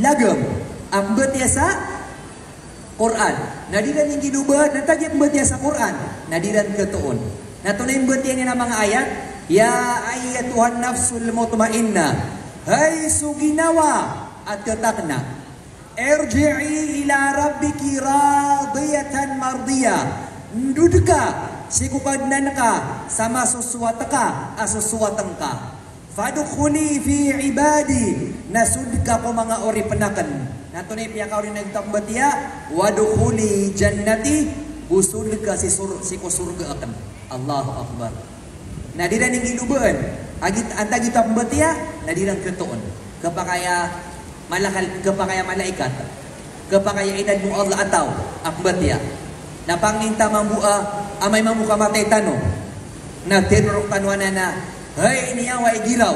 lagam. Ambat ya sa Quran. Nadiran yung ginubahan. Natagyan ambat ya sa Quran. Nadiran ketoon. Natunay ambat yan ng mga ayat. Ya ayatuhan nafsul mutmainna. Hay suginawa at katakna. Erji'i ila rabbiki radiyatan mardiyah. Ndud ka. Sikukadnan ka. Sama susuwat ka. Asusuwatan ka. Fadukhuli fi ibadi. Nasud ka ko mga ori penakan. Natunay piya ka rin nagtambat ya. Wadukhuli jannati. Usul ka si surga akan. Allahu Akbar. Nadiran yung inubaan. Anta gitambat ya. Nadiran ketoon. Kapakaya malaikat. Kapakaya edad mo Allah ataw. Akbat ya. Napanginta mambu'a. Amay mamuka matay tano. Na tinurok tanwana na. Hay niya wa igilaw.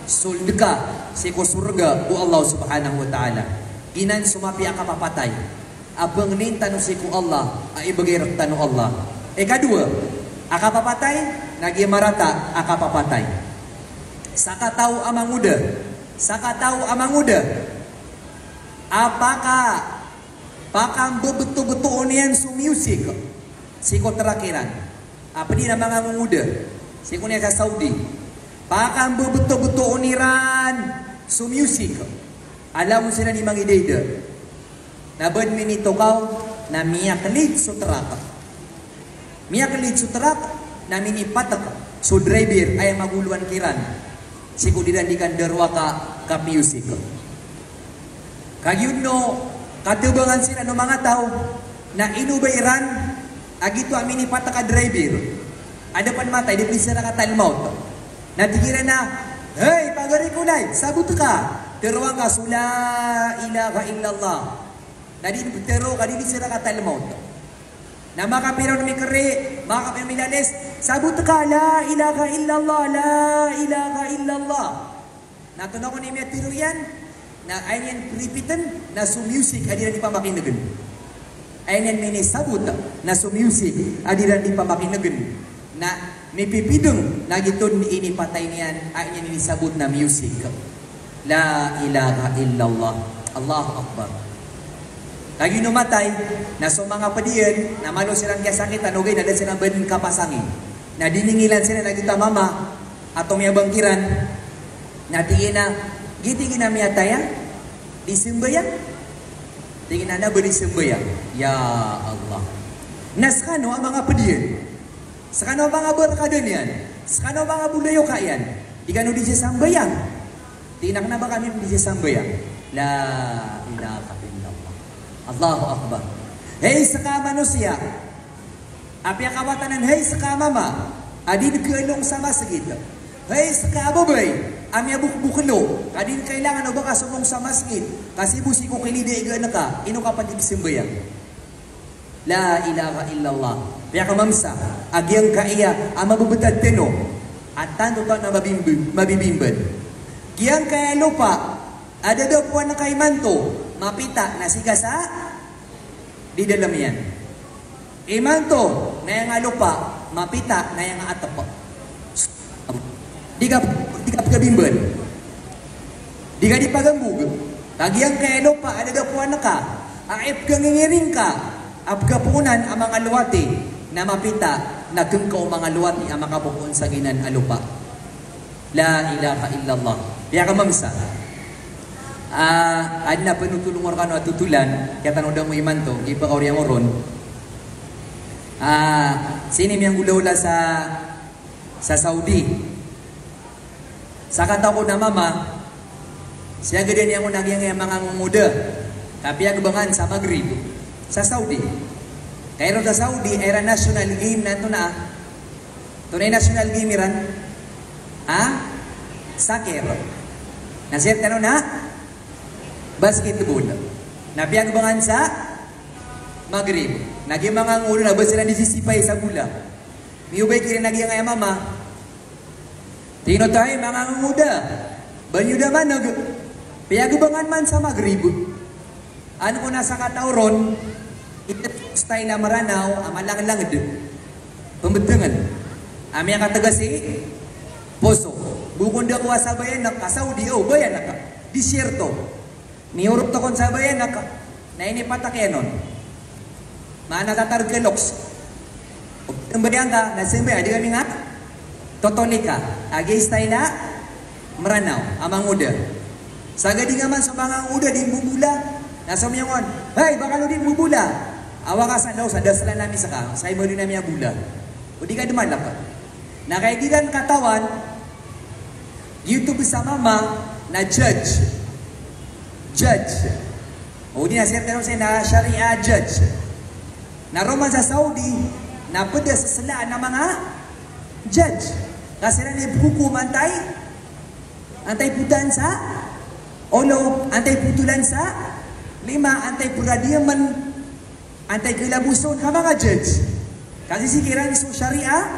Suld ka. Si surga o Allah subhanahu wa ta'ala. Inan sumapi ang kapapatay. Abang nintano si ku Allah, ay ibagay tano Allah. Kadua, akapapatay, nagimarata akapapatay. Sakataw amang muda. Apakah pakang betul-betul niyan su music. Siko terakiran. Apa di nama mga muda? Siko niya sa Saudi. Pakang betul-betul uniran so music. Alam mo sila ni Mang Ideda. Nabad minito kau na miyaklid so truck. Miyaklid so truck na minipatak so driver ay maguluan kiran. Sikudiran di kandarwa ka music. Kagyun no, katubangan sila no mga tao na inubayran agito amini pataka driver. Ada pan matay di bisa ka talmaut. Natigiran na, hey pagari kulay, sabut ka. Teruang ka sula ilaha illallah. Nadin pero kadili sira ka talmaut. Na makapiraw na mikri, makapiraw milalis, sabut ka la ilaha illallah, la ilaha illallah. Natunaw ko ni mga tiro yan, na ayan repeaten na su music adiran di pamakinagan. Ayan mini sabut na su music adiran di pamakinagan. Na may pipidong na gitun ini patay niyan ayan ini sabut na music. La ilaha illallah. Allahu Akbar. Lagi numatay na sa mga padiyan na malo silang kasakit anugay na dahil silang badin kapasangin. Na diningilan sila na kita mama atong may bangkiran na tingin na gitingin na miya taya di simbayan. Tingin na ba di simbayan? Ya Allah. Naskano ang mga padiyan. Sakano ang mga barkada niyan. Sakano ang mga bulayo kayan. Di kano di siya sambayan. Tinak na ba kami di siya sambayan? La ilaha illallah. Allahu Akbar. Hey saka manusia. Apya kawatanan hey saka mama. Adin kelong sama segitu. Hey saka babay. Amya bukbuklo. Kadin kailangan o baka sumong sa masjid. Kasi busi ko kilide igana ka. Ino ka pati simbayan. La ilaha illallah. Kaya kamamsa. Agyang kaya ang mabubutad tino. At tanto ka na mabibimbad. Kiyang kaya lupa. Ada daw po na kay manto. Mapita na siga sa di dalam yan. Imanto na yung lupa. Mapita na yung atap. Di ka bimbad. Di ka di pagambug. Kagyang kaya lupa. Ada daw po na ka. Aip kang ngiring ka. Apkapunan ang mga luwati na mapita na kung ka mga luwati ang makapupuan sa ginan alupa. La ilaha illallah. Kaya ka mamsa. Ad na panutulong ka no at tutulan. Kaya tanong daw mo iman to. Ipa kaurya mo ron. Sinim yung ulawla sa Saudi. Sa kataw ko na mama, siya ganyan yung nagyang mga muda. Tapi agabangan sa Maghrib. Sa Saudi. Kaya sa Saudi, era national game na ito na. Ito na yung national game iran. Soccer. Nasir ka na? Basketball. Nabiagbangan sa Maghrib. Naging mga ngulo na ba sila disisipay sa bula. Miyubay kiri naging nga mama. Tino tayo mga nguda. Banyuda man piagbangan man sa Maghrib. Ano ko nasa katauron, style na maranaw, amalang-langad, pambedangan. Amya katagasi, poso. Bukon da ko sa bayan na ka-Saudi, bayan na ka. Disyerto. Niurot to kon sa bayan na ka. Na inipatakyanon. Manatatar ka loks. Ang bayan ka, nasimba, di kami nga, totonika. Agi style na, maranaw, amang uda. Sagadi nga man sa mga uda, di bubula. Nasa mo yung hey, baka lo din bubula. Awa ka sa daw, sa dasla namin sa ka. Sa imo rin namin yung bula. O di ka dumalak ka. Nakaigilan katawan, YouTube sa mama na judge. Judge. O di na siya tanong siya na Sharia judge. Naroman sa Saudi, napada sa salaan ng mga judge. Kasi na nibukum antay putan sa olo, antay putulan sa 5, antay puradiyaman, antay kilabuson ka mga judge. Kasi sikiran so Sharia,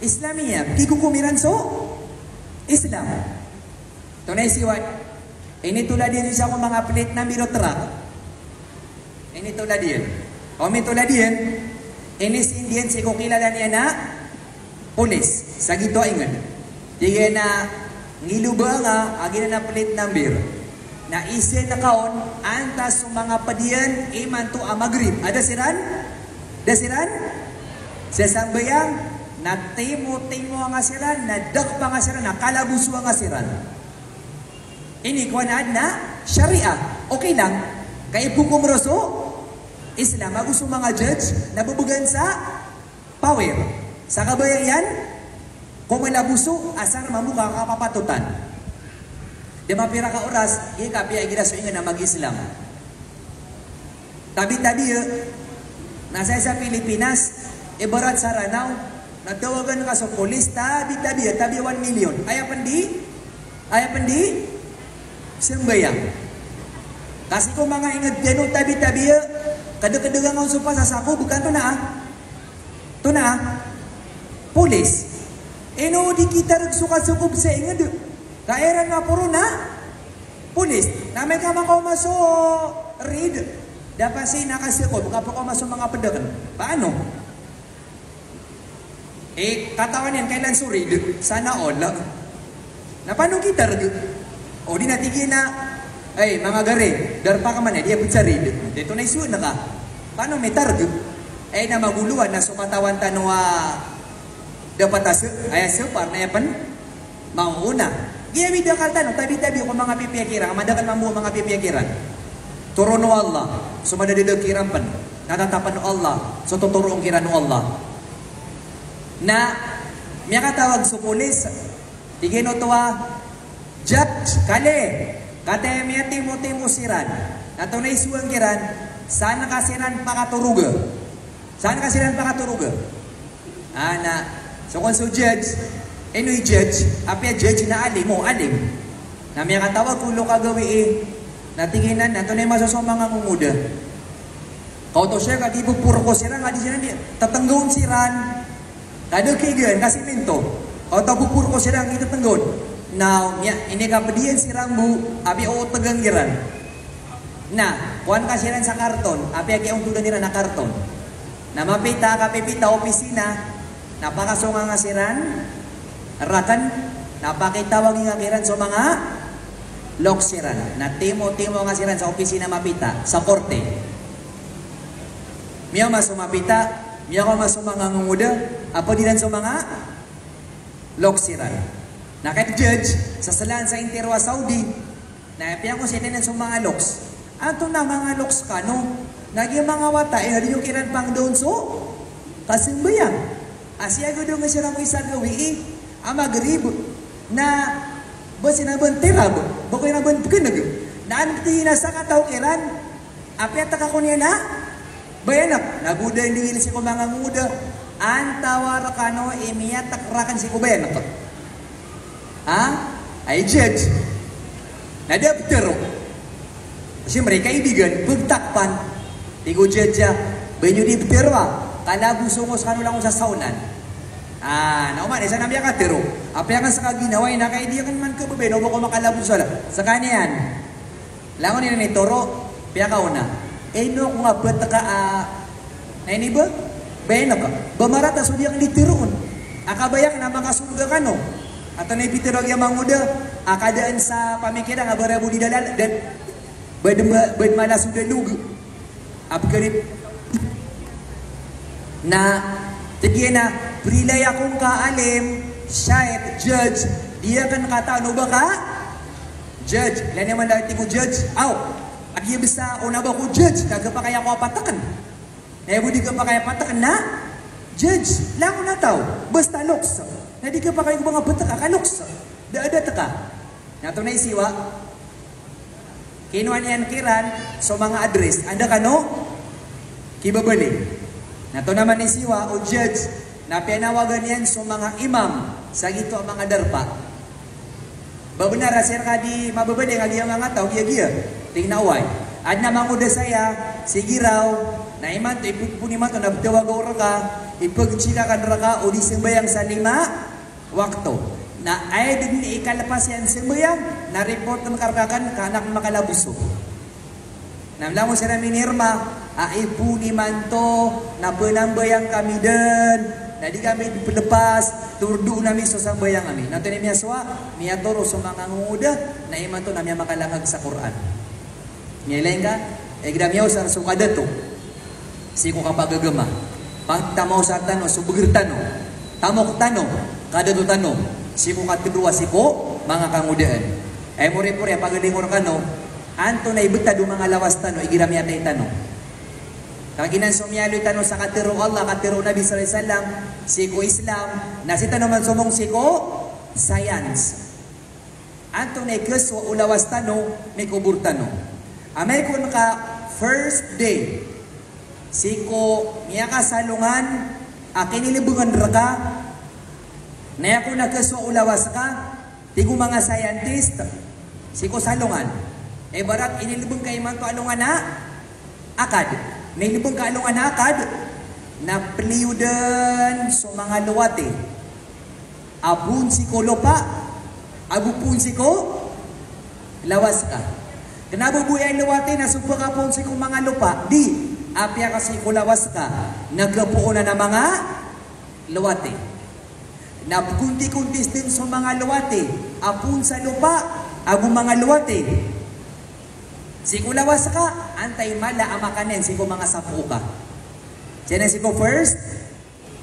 Islamiyah. Kikukumiran so Islam. Ito na isiwat. Ini tulad din siya mga plate na mirotrak. Ini tulad din. O may tulad din, ini si Indian si kukilala niya na polis. Sa gito ingan. Diga na ngiluba nga, agi na plate number. Na isin na kaon, antas sa mga padiyan, iman to ang Maghrib. Ada siran? Da siran? Sa sambayang, na timo ang asiran, na dak pa ang asiran, na kalabuso ang asiran. Ini kuanaan na syariah. Okay lang. Kaya hukum raso, Islam, gusto mga judge na bubugan sa power. Sa kabayang yan, kung malabuso, asar mamuka kapapatutan. Di mapira ka oras, ikapiya ginaso inga na mag-Islam. Tabi-tabi, nasa sa Pilipinas, ibarat sa Ranao, natawagan ka sa polis, tabi-tabi 1 million. Ayapandi, sembayang. Kasi kung mga ingat gano tabi-tabi, kada-kadagang ang supa sa sako, bukan to na, polis. No, di kita suka-sukup sa ingat. Kairan nga puro na, polis. Na may kamakaw maso, read. Dapat siya nakasiko, buka po ko maso mga pedakan. Paano? Katawan yan, kailan surid? Sana all. Na paano kita rin? O di natigin na, mga gare, darpa ka man dia putsarid. Dito na isuon na ka. Paano may targ? Na maguluan na sumatawan tanong dapat aso, para na yapan, mauna. Giyawid na kaltan, tabi-tabi ko mga pipiyakiran, madakan mamu mga pipiyakiran. Turo no Allah, sumadadidag kirampan, natatapan no Allah, so tuturo ang kiran no Allah. Na, miya katawag sa pulis, tigin o tuwa, judge, kale, kate miya timo siran, nato na isuang kiran, sana kasiran pakaturuga. Sana kasiran pakaturuga. So kung so judge, eno'y judge, apya judge na alim. Na miya katawag kulo kagawi natinginan, nato na yung masasama nga ngumuda. Kauto siya, kadibo puro ko siran, kadi siya na tatanggawin siran, kadagkigan, kasi minto. Kauto puro ko siran, itatanggawn. Now, ini kapadiyan sirang bu, abi o taganggiran. Na, kuhan ka siran sa karton, abi agi ang tudan nila na karton. Na mapita, kapipita, opisina, napakasunga nga siran, rakan, napakitawag nga kiran sa mga loksiran. Na timo nga siran sa opisina mapita, sa korte. Miyaw masumapita, miyaw masumanga nguda, apo dinan sa mga loksiran. Na kahit judge, sa salaan sa Interwa Saudi, na ipiyang ko siya sa mga loks. Ato na mga loks ka, no? Naging mga wata, hari yung kiran pang doon so, kasimbayang. Asya ko doon nga siya mo isang gawi, amagrib, na ba sinabang tirab, ba ko yung nabang bukinag, na anti na sa kataw kiran, apyata ka ko niya na, bayanak, naguda yung dingil si ko mga nguda, antawar ka no, imiyatak-rakan si ko bayanak. Ay judge, nadaptero. Kasi mereka ibigan, pagtakpan, tigo judge, banyo di btero kalabusungos kano lang sa saunan. Nauman, isa na miya katero. Apya kan sa kaginaway, nakaidiyakan man ka babay, no mo ko makalabus wala. Sa kanya yan, langon nila ni Toro, piya ka una. No, kung nga ba't ka, na ini ba? Bayan na ka. Bamarata, so diyak litiroon. Akabayak na makasulga ka, no? At na ipitirog yung manguda, akadaan sa pamikira, nga barabu di dalal, dan bad malasuda lug. Apkarip, na, tigyan na, prilay akong kaalim, syait, judge, diya kan kata, ano ba ka? Judge, lan naman dati ko judge, agi bisa, una ba ko judge, kaga pa kaya ko apatakan. Di ka pa kaya patakan na, judge, lang ko na tao, basta loks. Na di ka pa kayo mga batak, akaloks. Daada ka. Nato na isiwa, kinuha niyan kiran, so mga address, anda ka no? Kibabali. Nato naman isiwa, o judge, na pinawagan yan so mga imam, sa gito ang mga darpa. Babanara, sir ka di mababali, nga liya mga tao, giya-giya, tingnaway. Ad na manguda saya, sige raw, na iman to, ipuniman to, nabtawag ora ka, ipagchika kan raka, o di simbayang sa 5 wakto. Na ay din ikalapas yan simbayang, na report ng karkakan, kanak makalabuso. Namla mo sila minirma, ipuniman to, na penambayang kami din, na di kami dilepas, turdu namin sa sambayang kami. Nato ni miya suwa, miya toro sa mga nguda, na iman to na miya makalangag sa Quran. Ngayon ka, gdamiyaw sa sukada to, siko kapagagama, pagtamaw sa tanong, subugirtan no, tamok tano, kadado tano, siko katudua siko, mga kangudaan. Ay muri-puri, pagalingor kano, anto na ibita do mga lawas tano, igiram yata tano. Kaginan sumyalo tano sa katiro Allah, katiro Nabi sallallahu alaihi wasallam, siko Islam, nasita naman sumong siko, science. Anto na ikaswa ulawas tano, may kubur tano. Amay kun ka first day, siko niya ka salungan, akinilibungan raka, na ako nagkaswa ulawas ka, tigo mga scientist, siko salungan. E barat inilibong kay man to alungan na, akad. Nilibong ka alungan na akad, na pliyudan so mga luwate. Abun siko lupa, abupun siko, lawas ka. Kanabubuhay luwate na supo ka po siko mga lupa, di, apya kasi kulawas ka, nagkapuo na ng mga luwate. Na kunti-kuntis din sa mga luwate, apun sa lupa, agu mga luwate. Siko lawas ka, antay mala amakanen, siko mga sapu ka. Siya na siko first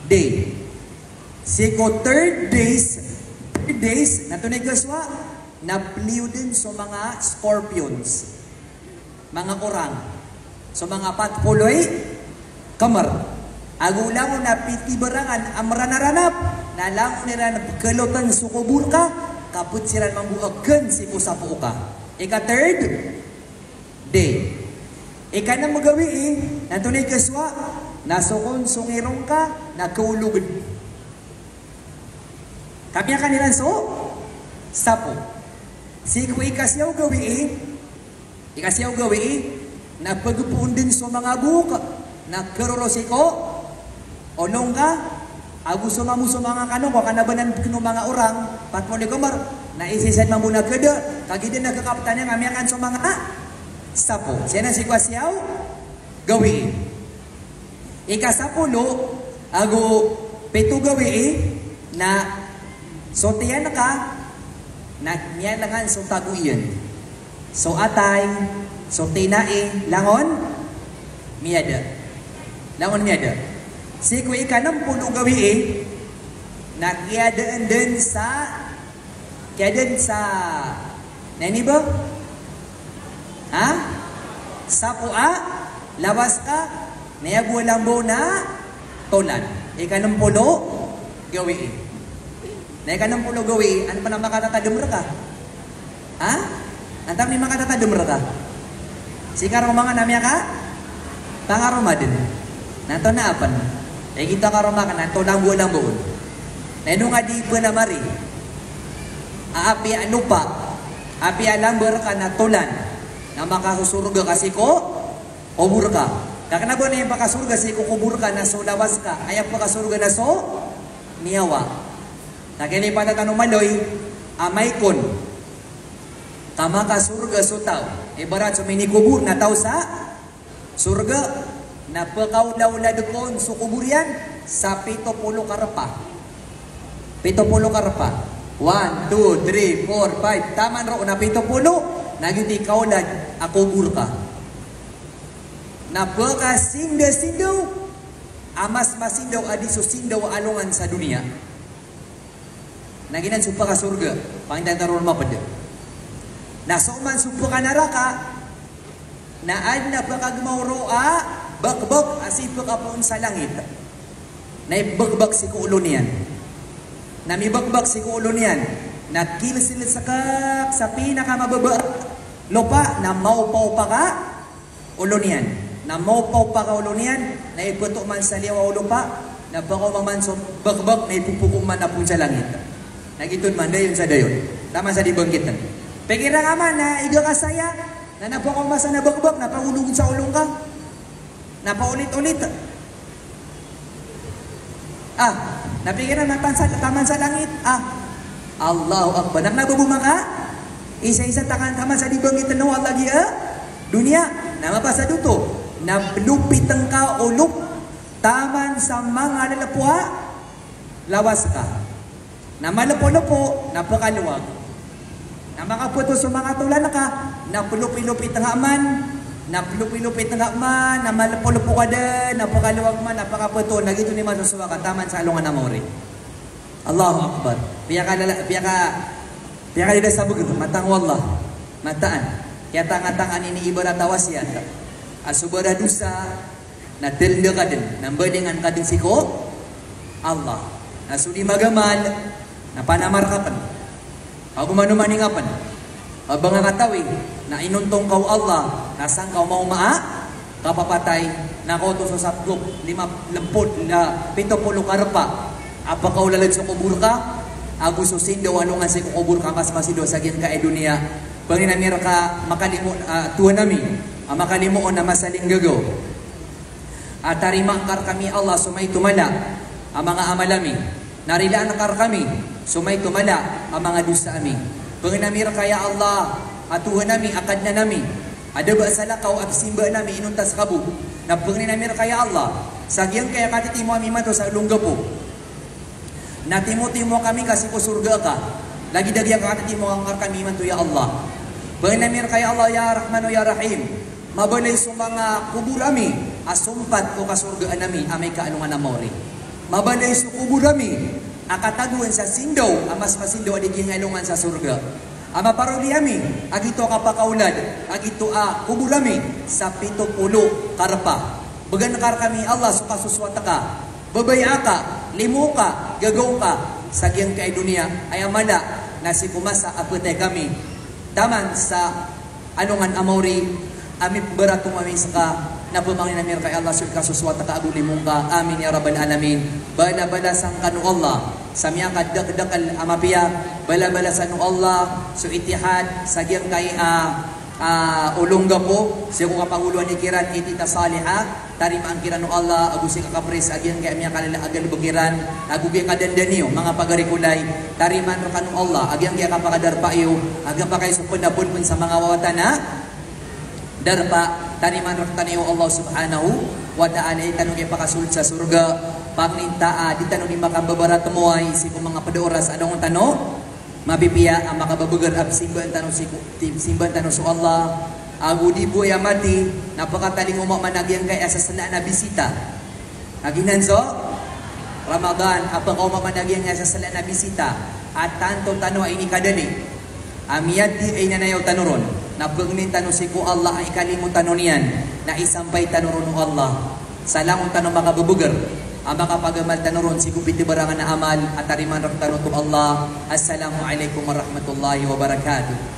day. Siko third days, natunay kaswa, napliw din sa mga scorpions, mga orang. So mga patpuloy, kamar. Agulang na pitibarangan, amranaranap, nalang nila na kalutan sukubur ka, kaput siran mambuagan si pusapu ka. Ika third day. Ika na magawi natunay kaswa, nasukon sungirong ka, nakaulugan. Kami akan nilan so, sapo. Si kui ikasyaw gawi, nagpagpuon din sa mga buka, nagkarorosiko, onong ka, agusto mamuso mga kanong, kanabanan kino mga orang, patmoli kumar, naisisan mamuna kada, kagidin nagkakaptan niya, kami akan sa mga sapo. Siya na si kasyaw gawi. Ikasapulo, ago pito gawi, na so tiyan ka, nagyalangan so taguyan. So atay, so tinae, langon, miyada. Langon miyada. Si kuy ka ng puno gawi nagyadaan din sa, nani ba? Ha? Sa pua, lawas ka, nayagulambo na, tolan. Ika ng puno, gawi. Na ika ng puno gawi, ano pa na makatatadumra ka? Ha? Antam ni makatatadumra ka? Sikaro mga namya ka? Pangaroma din. Nanto na apan. Eh kita karoma ka, nanto lang buon. Neno nga di ba na mari? Aapi anupa, api alamber ka na tulan, na makasusurga kasi ko, kubur ka. Kakanabo na yung pakasurga si kubur ka na so lawas ka, ayaw pakasurga na so, niyawa. Nakilipan na tanong maloy, amay kon, kamakasurga so tao. Ibarat so minikubur na tao sa surga, na pakaulaw-la doon so kubur yan, sa 70 karpa. 70 karpa. 1, 2, 3, 4, 5. Taman ro na 70. Naging ikaw lang, akubur ka. Na pagkasindaw, amas masindaw adi so sindaw alungan sa dunia. Naginan supa ka surga, pangdandaron mapad. Na suman supa ka naraka, na ad na pagkagmawroa, bagbag asipa ka po sa langit. Na ibagbag si kuulo niyan. Na mibagbag si kuulo niyan. Na kilsil sa kak, sa pinakamababa, lupa, na maupaw pa ka, ulo niyan. Na maupaw pa ka ulo niyan, na iputo man sa liwa ulo pa, na bako man so bagbag, na ipupuko man na po sa langit. Nagitun man, dayon sa dayon. Tama sa dibangkitan. Pagkira nga man na iga kasaya, na napakong masa na bagbag, napahulugin sa ulong ka, napaulit-ulit. Napigiran na taman sa langit. Allahu Akbar. Nagbubuma ka, isa-isa taman sa dibangkitan no, lagi dunia, na mapasa duto, na lupitang ka ulok, taman sa mga lalapwa, lawas ka. Na malapo-lapo, napakaluwag. Na makaputo sa mga tulan ka, napulupilupit nga man, na malapo-lapo ka din, napakaluwag man, napakaputo, nagito ni masusuwa ka, taman sa alungan na mori. Allahu Akbar. Piyaka tidak sabuk matang wallah. Mataan. Kaya tangan-tangan ini ibarat tawasiat. Asubara dosa na tilda kaden nambah dengan kadeng siko Allah. Nasudi magamal na panamar kapan. Ako manumaningapan. Abang ngatawi na inuntong kau Allah nasang kau mau kapapatay na kau to sa 50 na 70 karpa. Apa kau lalag sa kubur ka? Ako susindo ano nga si kubur ka mas masido sa gyan ka dunia. Panginamir ka makalimo tuwa nami. Makalimo na masaling gagaw. At tarima kar kami Allah sumay tumala ang mga amalami. Narilaan kar kami sumay tumala ang mga dusa ami. Panginamir kaya Allah at tuwa nami akad na nami. Ada ba sa lakaw at simba nami inuntas kabu. Na panginamir kaya Allah sa gyan kaya katitimo ami mato sa lungga po. Natimo-timo kami kasi ko surga ka. Lagi dari ang katitimo ang kar kami man to ya Allah. Panginamir kaya Allah ya Rahman ya Rahim. Mabalay sa mga kubur ami, asumpat ko kasurgaan nami, amay kaanungan na mori. Mabalay sa kubur ami, akataguan sa sindaw, amas masindaw adiging alungan sa surga. Ama paruli ami, agito kapakaulad, agito kubur ami, sa 70 karpa. Bagan kar kami Allah, sukasuswata ka, babaya ka, limo ka, gagaw ka, sa giyang kay dunia, ay amala, na si pumasa apatay kami. Daman sa anungan amori, amin berat tumami saka na pumangin namin kay Allah sul kasuswata ka aguli mong ka. Amin ya Rabbal Alamin. Bala-bala sang kanu Allah. Sa miya kadakdakal amapiya. Bala-bala sa nu Allah. So itihad sa giyang kay ulungga po. Siya kung kapanguluan ni kiran itita saliha. Tarima ang kiran nu Allah. Agusi kakapres agyan kay miya kalala agal bukiran. Agugi kadandaniyo mga pagarikulay. Tariman ro kanu Allah. Agyan kay kapakadarpayo. Agyan pa kay supun-napun sa mga wawatana. Darpa taniman raktaniyo Allah subhanahu wa ta'ala itanong ipakasulod sa surga pagnintaa di tanong makababara tumuay si mga padoras anong tanong mabibiya ang makababugar ab simban tanong so Allah agudi po yamati napakataling umamanagyan kay asasala na bisita aginanso Ramadan apang umamanagyan kay asasala na bisita at tanto tanong ini kadali amiyad di ay nanayaw tanuron na pagnin tanong si ko Allah ay kalimutan nun yan na isampay tanuron ng Allah sa langon tanong makabubugar ang makapagamal tanuron si kupiti barangan na amal at tariman rak tanong to Allah. Assalamualaikum warahmatullahi wabarakatuh.